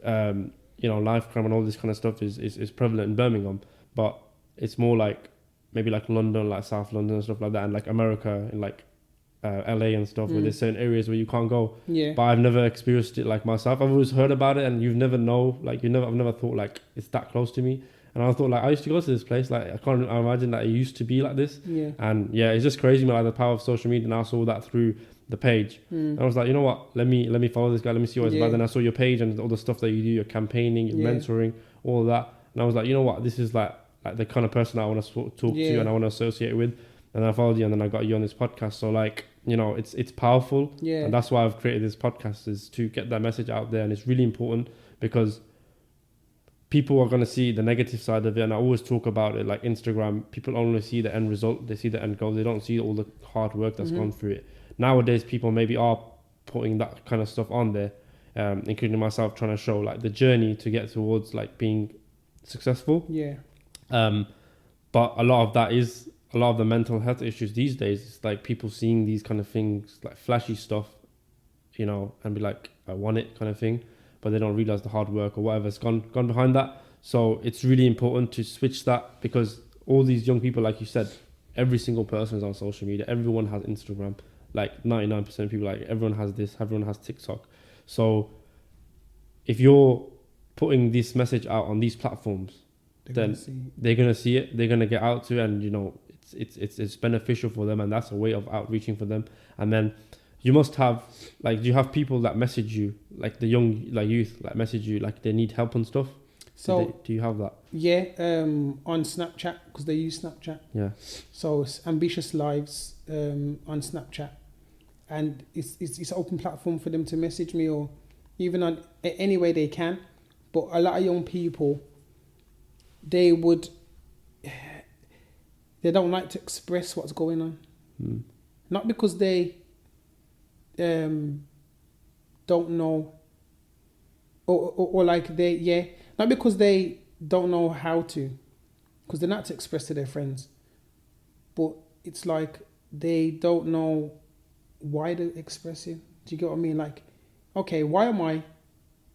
life crime and all this kind of stuff is prevalent in Birmingham, but it's more like maybe like London, like South London and stuff like that, and like America and like LA and stuff, where there's certain areas where you can't go. Yeah. But I've never experienced it like myself. I've always heard about it, and I've never thought like it's that close to me. And I thought like I used to go to this place, like I can't imagine that it used to be like this. Yeah. And yeah, it's just crazy, man, like the power of social media. And I saw that through the page. And I was like, you know what? Let me follow this guy. Let me see what it's about. Then I saw your page and all the stuff that you do, your campaigning, your mentoring, all of that. And I was like, you know what? This is like the kind of person I want to talk to and I want to associate with. And I followed you, and then I got you on this podcast. So like, it's powerful. Yeah. And that's why I've created this podcast, is to get that message out there. And it's really important because people are going to see the negative side of it. And I always talk about it, like Instagram, people only see the end result. They see the end goal. They don't see all the hard work that's gone through it. Nowadays, people maybe are putting that kind of stuff on there, including myself, trying to show like the journey to get towards like being successful. Yeah. But a lot of the mental health issues these days, it's like people seeing these kind of things, like flashy stuff, and be like, I want it kind of thing, but they don't realize the hard work or whatever's gone behind that. So it's really important to switch that, because all these young people, like you said, every single person is on social media. Everyone has Instagram. Like 99% of people, like everyone has this, everyone has TikTok. So if you're putting this message out on these platforms, then they're gonna see it. They're gonna get out to it, and it's beneficial for them, and that's a way of outreaching for them. And then you must have, like, do you have people that message you, like the young, like youth, like message you, like they need help and stuff? So do you have that? Yeah, on Snapchat, because they use Snapchat. Yeah. So it's Ambitious Lives on Snapchat, and it's an open platform for them to message me, or even on any way they can. But a lot of young people, they don't like to express what's going on. Not because they don't know, or like not because they don't know how to, because they're not to express to their friends, but it's like they don't know why they're expressing. Do you get what I mean? Like, okay, why am I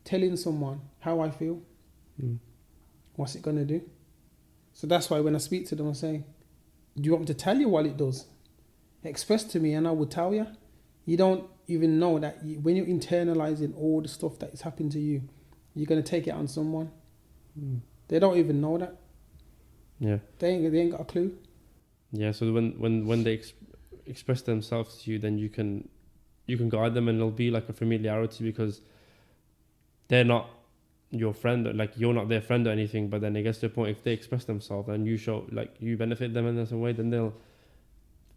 telling someone how I feel? What's it gonna do? So that's why when I speak to them, I say, do you want me to tell you what it does? Express to me and I will tell you. You don't even know that when you're internalizing all the stuff that is happening to you, you're going to take it on someone. They don't even know that. Yeah. They ain't got a clue. Yeah, so when they express themselves to you, then you can guide them, and it'll be like a familiarity, because they're not your friend, like you're not their friend or anything, but then it gets to a point, if they express themselves and you show, like, you benefit them in some way, then they'll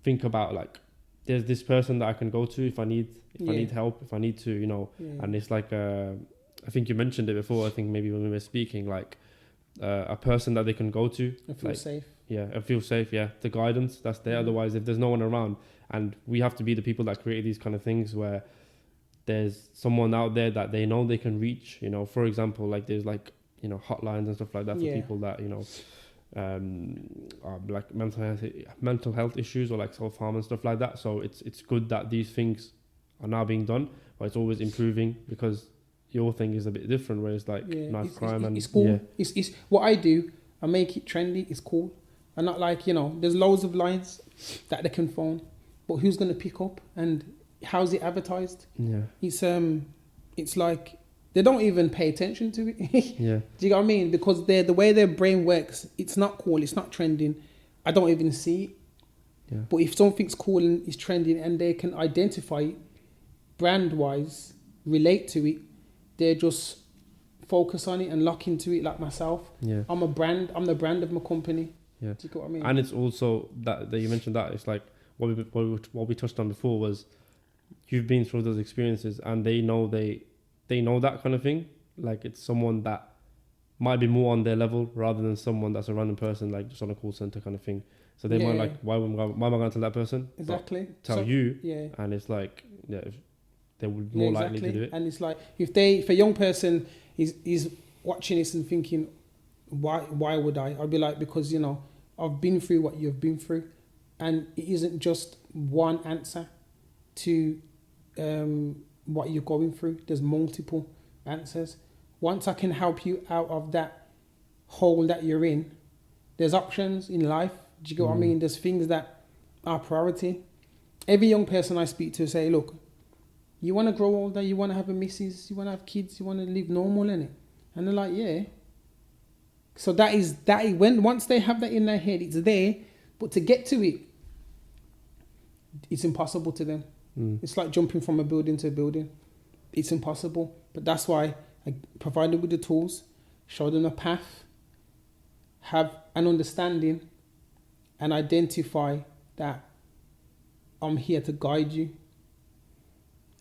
think about like there's this person that I can go to if I need Yeah. help, if I need to, Yeah. and it's like I think you mentioned it before. I think maybe when we were speaking, like a person that they can go to, I feel like, safe. yeah, I feel safe. Yeah, the guidance that's there. Mhm. Otherwise, if there's no one around, and we have to be the people that create these kind of things where there's someone out there that they know they can reach. For example, like there's like hotlines and stuff like that for Yeah. people that are like mental health issues or like self harm and stuff like that. So it's good that these things are now being done, but it's always improving because your thing is a bit different, where it's like knife crime and it's cool. yeah. It's what I do. I make it trendy. It's cool. And not like there's loads of lines that they can phone, but who's gonna pick up and how's it advertised? Yeah. It's like they don't even pay attention to it. Yeah. Do you get what I mean? Because the way their brain works, it's not cool. It's not trending. I don't even see it. Yeah. But if something's cool and is trending and they can identify it, brand wise, relate to it, they just focus on it and lock into it. Like myself, Yeah. I'm a brand. I'm the brand of my company. Yeah. Do you get what I mean? And it's also that you mentioned that it's like what we touched on before was you've been through those experiences and they know that kind of thing. Like it's someone that might be more on their level rather than someone that's a random person like just on a call center kind of thing. So they might like, why am I going to tell that person? Exactly. But tell you. Yeah. And it's like, they would more likely to do it. And it's like if a young person is watching this and thinking, why would I? I'd be like, because I've been through what you've been through, and it isn't just one answer to what you're going through. There's multiple answers. Once I can help you out of that hole that you're in, there's options in life. Do you get what I mean? There's things that are priority. Every young person I speak to say, look, you want to grow older, you want to have a missus, you want to have kids, you want to live normal, innit? And they're like, yeah. So that is once they have that in their head, it's there. But to get to it, it's impossible to them. It's like jumping from a building to a building. It's impossible. But that's why I provide them with the tools, show them a path, have an understanding, and identify that I'm here to guide you.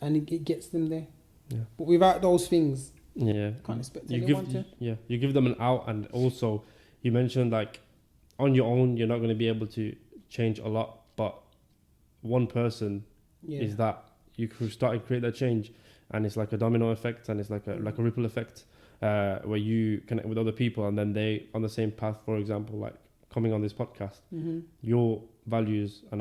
And it gets them there. Yeah. But without those things, yeah, can't expect anyone to. You give them an out, and also you mentioned like on your own you're not going to be able to change a lot, but one person is that you could start to create that change, and it's like a domino effect, and it's like a ripple effect where you connect with other people, and then they on the same path. For example, like coming on this podcast, your values and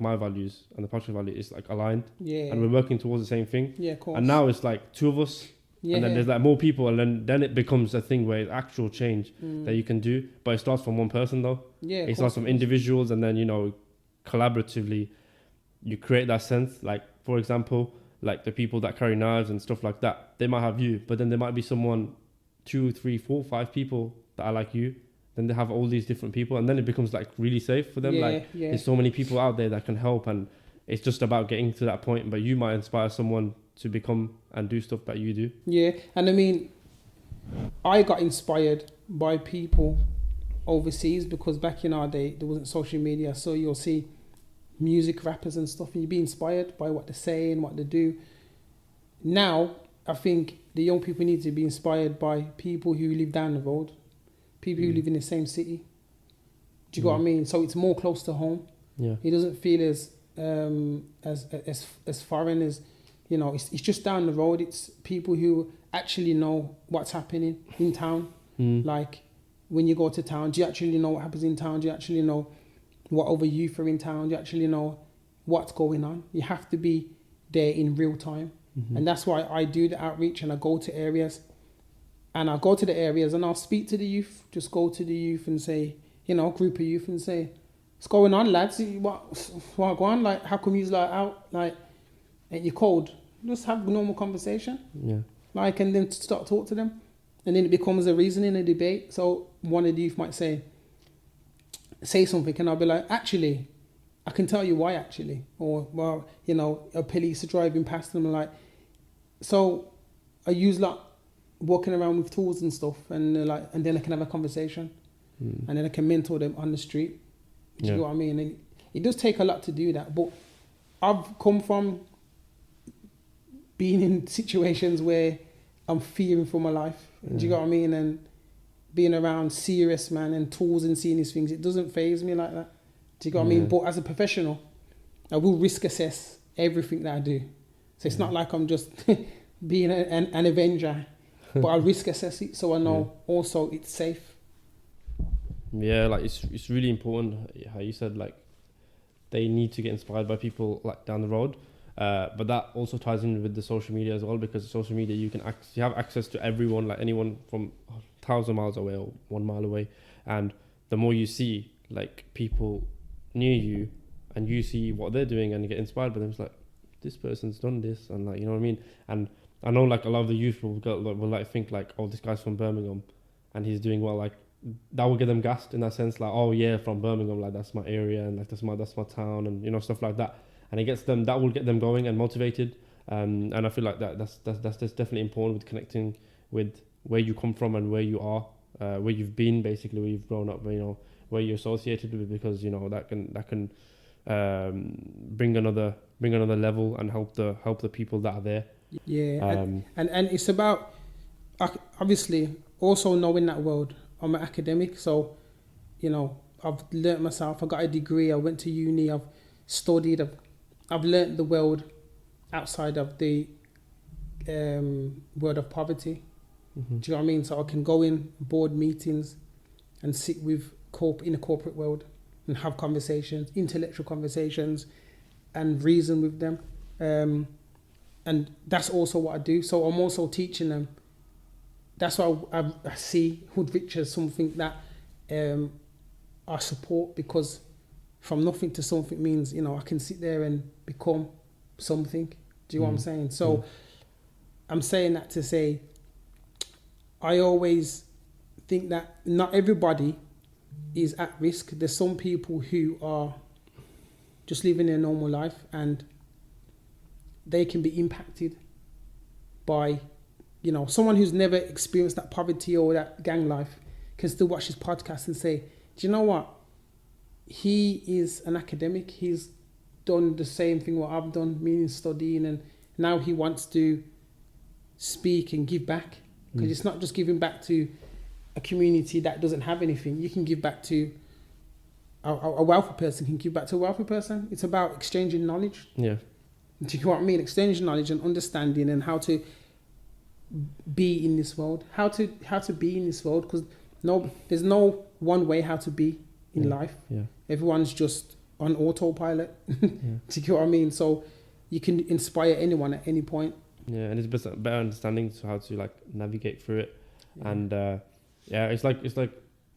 my values and the podcast value is like aligned, and we're working towards the same thing. Yeah, of course. And now it's like two of us. Yeah. And then there's like more people, and then it becomes a thing where it's actual change that you can do. But it starts from one person though. Yeah. It starts from individuals, and then collaboratively you create that sense. Like for example, like the people that carry knives and stuff like that, they might have you, but then there might be someone, 2, 3, 4, 5 people that are like you. Then they have all these different people, and then it becomes like really safe for them. There's so many people out there that can help, and it's just about getting to that point. But you might inspire someone to become and do stuff that you do. Yeah, and I mean, I got inspired by people overseas because back in our day there wasn't social media, so you'll see music rappers and stuff, and you'd be inspired by what they say and what they do. Now I think the young people need to be inspired by people who live down the road, people who live in the same city. Do you get what I mean? So it's more close to home. Yeah, it doesn't feel as foreign as. It's just down the road. It's people who actually know what's happening in town. Like when you go to town, do you actually know what happens in town? Do you actually know what other youth are in town? Do you actually know what's going on? You have to be there in real time. And that's why I do the outreach, and I go to areas. And I'll go to the areas and I'll speak to the youth. Just go to the youth and say, group of youth and say, what's going on, lads? What go on? Like, how come you're like out? Like, ain't you cold? Just have a normal conversation. Yeah. Like, and then start talk to them. And then it becomes a reasoning, a debate. So one of the youth might say something, and I'll be like, actually, I can tell you why actually. Or, well, a police are driving past them and like, so I use like walking around with tools and stuff, and and then I can have a conversation. And then I can mentor them on the street. Do you know what I mean? And it does take a lot to do that, but I've come from being in situations where I'm fearing for my life. Do you get what I mean? And being around serious man and tools and seeing these things, it doesn't faze me like that. Do you get what I mean? But as a professional, I will risk assess everything that I do. So it's not like I'm just being an avenger, but I'll risk assess it so I know also it's safe. Yeah, like it's really important how you said like they need to get inspired by people like down the road. But that also ties in with the social media as well, because social media you have access to everyone, like anyone from 1,000 miles away or 1 mile away, and the more you see like people near you and you see what they're doing and you get inspired by them, it's like this person's done this, and like, you know what I mean. And I know like a lot of the youth will like think like, oh, this guy's from Birmingham and he's doing well, like that will get them gassed in that sense, like, oh yeah, from Birmingham, like that's my area and like that's my town, and you know, stuff like that. And it gets them, that will get them going and motivated. And I feel like that's definitely important with connecting with where you come from and where you are, where you've been, basically, where you've grown up, you know, where you're associated with, because you know that can bring another level and help the people that are there. Yeah, and it's about obviously also knowing that world. I'm an academic, so you know I've learnt myself. I got a degree. I went to uni. I've studied. I've learnt the world outside of the world of poverty. Do you know what I mean? So I can go in board meetings and sit with in a corporate world and have conversations, intellectual conversations, and reason with them. And that's also what I do. So I'm also teaching them. That's why I see Hood Rich as something that I support, because from nothing to something means, you know, I can sit there and become something. Do you know what I'm saying? So I'm saying that to say, I always think that not everybody is at risk. There's some people who are just living their normal life and they can be impacted by, you know, someone who's never experienced that poverty or that gang life can still watch this podcast and say, do you know what? He is an academic. He's done the same thing what I've done, meaning studying, and now he wants to speak and give back. Because it's not just giving back to a community that doesn't have anything. You can give back to a wealthy person, can give back to a wealthy person. It's about exchanging knowledge. Yeah. Do you know what I mean? Exchanging knowledge and understanding, and how to be in this world. How to be in this world, because there's no one way how to be in life. Yeah. Everyone's just on autopilot. Do you know what I mean? So you can inspire anyone at any point. Yeah, and it's a better understanding to how to like navigate through it. Yeah. And it's like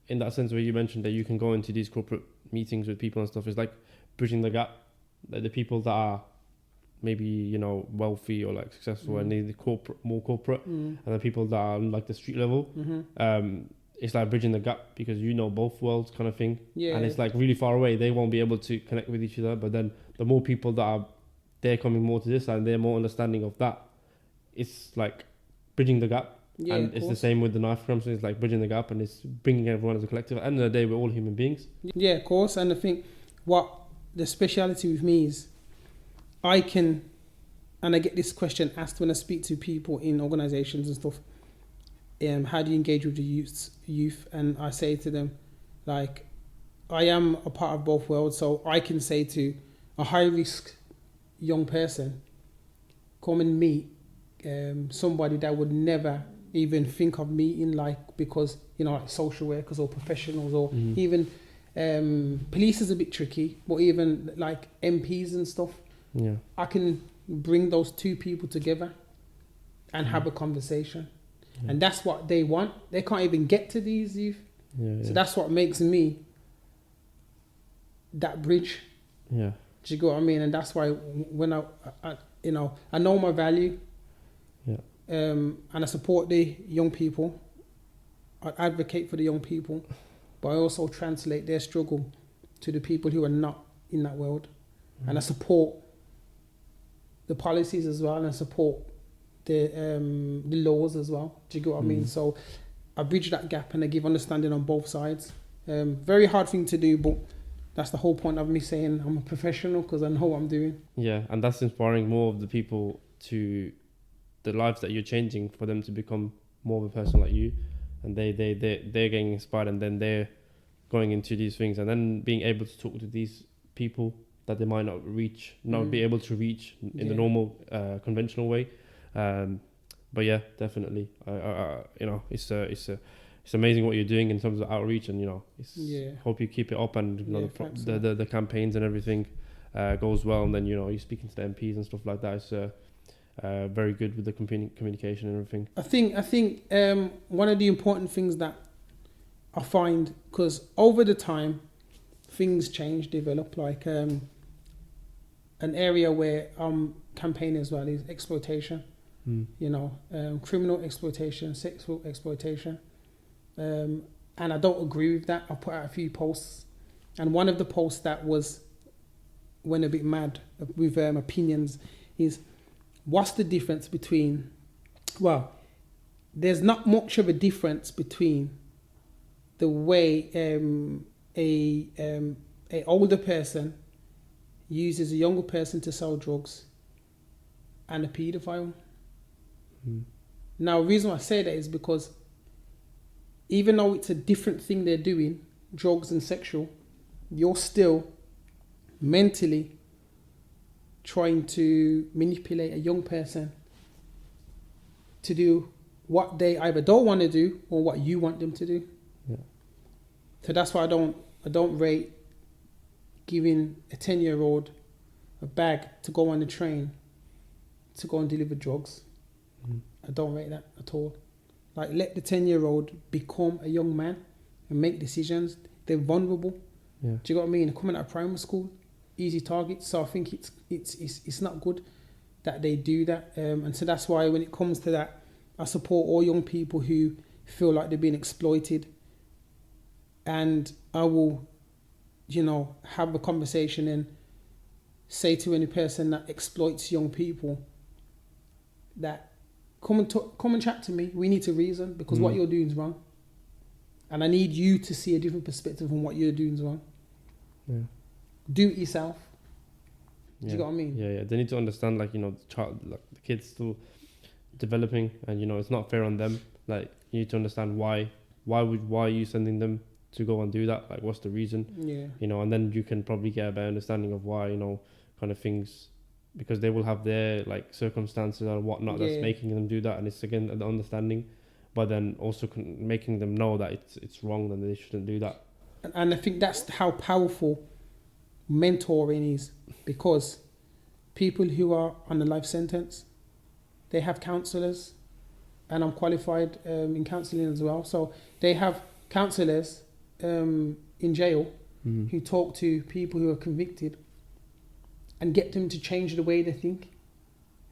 in that sense where you mentioned that you can go into these corporate meetings with people and stuff. It's like bridging the gap. Like the people that are maybe, you know, wealthy or like successful and need more corporate, and the people that are like the street level. It's like bridging the gap, because you know both worlds kind of thing. Yeah. And it's like really far away. They won't be able to connect with each other. But then the more people that are, they're coming more to this and they're more understanding of that. It's like bridging the gap. Yeah, and it's the same with the knife crime. So it's like bridging the gap, and it's bringing everyone as a collective. At the end of the day, we're all human beings. Yeah, of course. And I think what the speciality with me is, I get this question asked when I speak to people in organizations and stuff. How do you engage with the youth? And I say to them, like, I am a part of both worlds. So I can say to a high risk young person, come and meet somebody that would never even think of meeting, like, because, you know, like social workers or professionals, or even police is a bit tricky, but even like MPs and stuff. Yeah, I can bring those two people together and have a conversation. Yeah. And that's what they want. They can't even get to these youth. So that's what makes me that bridge. Yeah. Do you get what I mean? And that's why when I know my value. Yeah. And I support the young people. I advocate for the young people, but I also translate their struggle to the people who are not in that world. And I support the policies as well, and I support the laws as well. Do you get what I mean? So I bridge that gap and I give understanding on both sides. Very hard thing to do, but that's the whole point of me saying I'm a professional, because I know what I'm doing. Yeah, and that's inspiring more of the people to the lives that you're changing, for them to become more of a person like you, and they're getting inspired, and then they're going into these things, and then being able to talk to these people that they might not be able to reach in the normal conventional way. But yeah, definitely, you know, it's amazing what you're doing in terms of outreach, and you know, hope you keep it up, and you know, the campaigns and everything goes well, and then you know, you're speaking to the MPs and stuff like that. It's very good with the communication and everything. I think one of the important things that I find, because over the time things change, develop, like an area where I'm campaigning as well is exploitation. You know, criminal exploitation, sexual exploitation, and I don't agree with that. I put out a few posts, and one of the posts that went a bit mad with opinions is, what's the difference between, well, there's not much of a difference between the way a older person uses a younger person to sell drugs and a paedophile. Now, the reason why I say that is because even though it's a different thing they're doing, drugs and sexual, you're still mentally trying to manipulate a young person to do what they either don't want to do or what you want them to do. Yeah. So that's why I don't rate giving a 10-year-old a bag to go on the train to go and deliver drugs. I don't rate that at all. Like, let the 10-year-old become a young man and make decisions. They're vulnerable. Yeah. Do you know what I mean? They're coming out of primary school, easy targets. So I think it's not good that they do that. And so that's why when it comes to that, I support all young people who feel like they're being exploited. And I will, you know, have a conversation and say to any person that exploits young people that come and chat to me. We need to reason, because what you're doing is wrong, and I need you to see a different perspective on what you're doing is wrong. Yeah. Do it yourself. Yeah. Do you get what I mean? Yeah. They need to understand, like, you know, the kid's still developing, and you know, it's not fair on them. Like, you need to understand why are you sending them to go and do that? Like, what's the reason? Yeah. You know, and then you can probably get a better understanding of why, you know, kind of things, because they will have their like circumstances and whatnot that's making them do that, and it's again the understanding, but then also making them know that it's wrong, and they shouldn't do that. And I think that's how powerful mentoring is, because people who are on a life sentence, they have counsellors, and I'm qualified in counselling as well. So they have counsellors in jail who talk to people who are convicted and get them to change the way they think.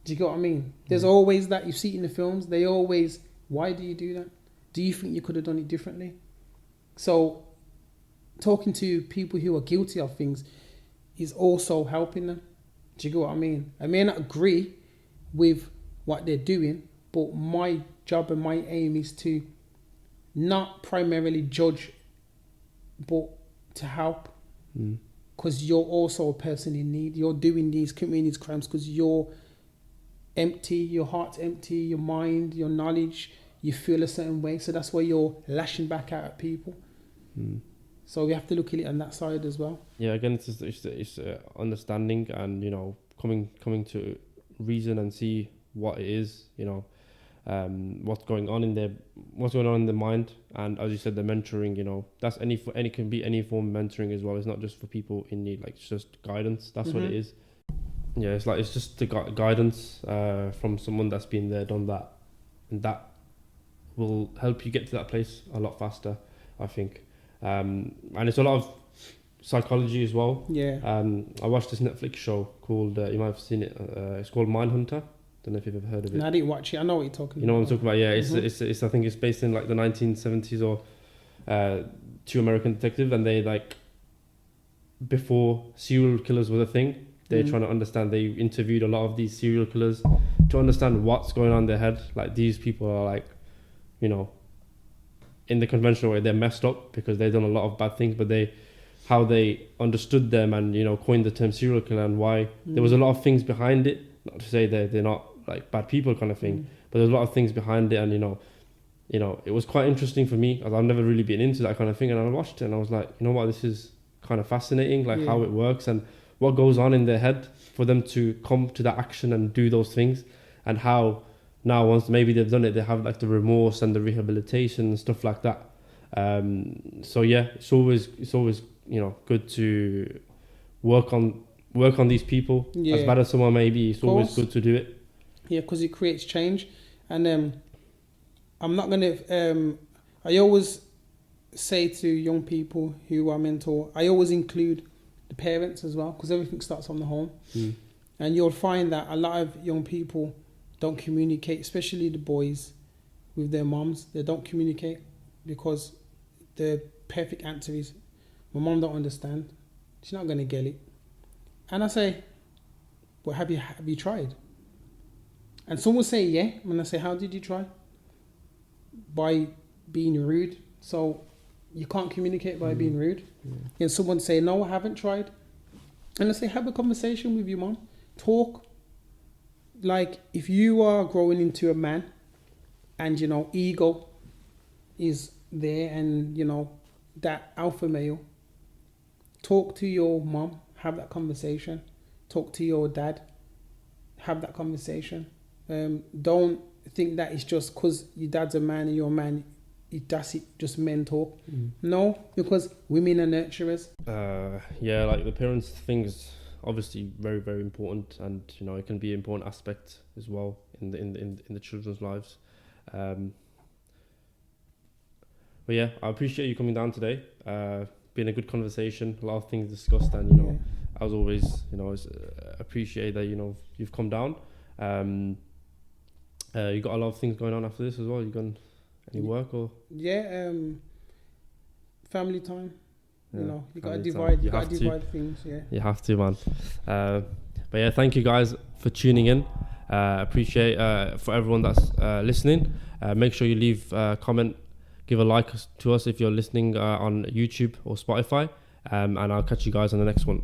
Do you get what I mean? There's always that, you see it in the films, they always, why do you do that? Do you think you could have done it differently? So talking to people who are guilty of things is also helping them. Do you get what I mean? I may not agree with what they're doing, but my job and my aim is to not primarily judge, but to help. Because you're also a person in need. You're doing these, committing these crimes because you're empty, your heart's empty, your mind, your knowledge, you feel a certain way. So that's why you're lashing back out at people. So we have to look at it on that side as well. Yeah, again, it's understanding, and you know, coming to reason and see what it is, you know, what's going on in the mind. And as you said, the mentoring, you know, that's any can be any form of mentoring as well. It's not just for people in need, like it's just guidance. That's what it is. Yeah, it's just the guidance from someone that's been there, done that, and that will help you get to that place a lot faster, I think. And it's a lot of psychology as well. Yeah. I watched this Netflix show called, you might have seen it, it's called Mindhunter. Don't know if you've ever heard of it. No, I didn't watch it. I know what you're talking about. You know what I'm talking about? Yeah, it's I think it's based in like the 1970s, or two American detectives, and they, like, before serial killers were a thing, they're trying to understand. They interviewed a lot of these serial killers to understand what's going on in their head. Like, these people are, like, you know, in the conventional way, they're messed up because they've done a lot of bad things, but they how they understood them and, you know, coined the term serial killer and why there was a lot of things behind it. Not to say that they're not like bad people kind of thing, but there's a lot of things behind it. And, you know, it was quite interesting for me, as I've never really been into that kind of thing. And I watched it and I was like, you know what, this is kind of fascinating, like how it works and what goes on in their head for them to come to that action and do those things, and how now once maybe they've done it, they have like the remorse and the rehabilitation and stuff like that. So yeah, it's always, you know, good to work on these people. As bad as someone may be, it's always good to do it. Yeah, because it creates change. And I'm not gonna. I always say to young people who I mentor, I always include the parents as well, because everything starts from the home. And you'll find that a lot of young people don't communicate, especially the boys, with their moms. They don't communicate because the perfect answer is, my mom don't understand. She's not gonna get it. And I say, well, have you tried? And some will say, yeah. And I say, how did you try? By being rude. So you can't communicate by being rude. And someone say, no, I haven't tried. And I say, have a conversation with your mom. Talk. Like, if you are growing into a man and, you know, ego is there and, you know, that alpha male, talk to your mom, have that conversation. Talk to your dad, have that conversation. Don't think that it's just because your dad's a man and you're a man, that's it, just men talk. No, because women are nurturers. Yeah, like the parents thing is obviously very, very important, and you know, it can be an important aspect as well in the children's lives. But yeah, I appreciate you coming down today. Been a good conversation, a lot of things discussed, and you know, as always, you know, appreciate that, you know, you've come down. You got a lot of things going on after this as well. You got any work or? Yeah, family time. You know, you gotta divide. You gotta divide things. Yeah, you have to, man. But yeah, thank you guys for tuning in. Appreciate for everyone that's listening. Make sure you leave a comment, give a like to us if you're listening on YouTube or Spotify. And I'll catch you guys on the next one.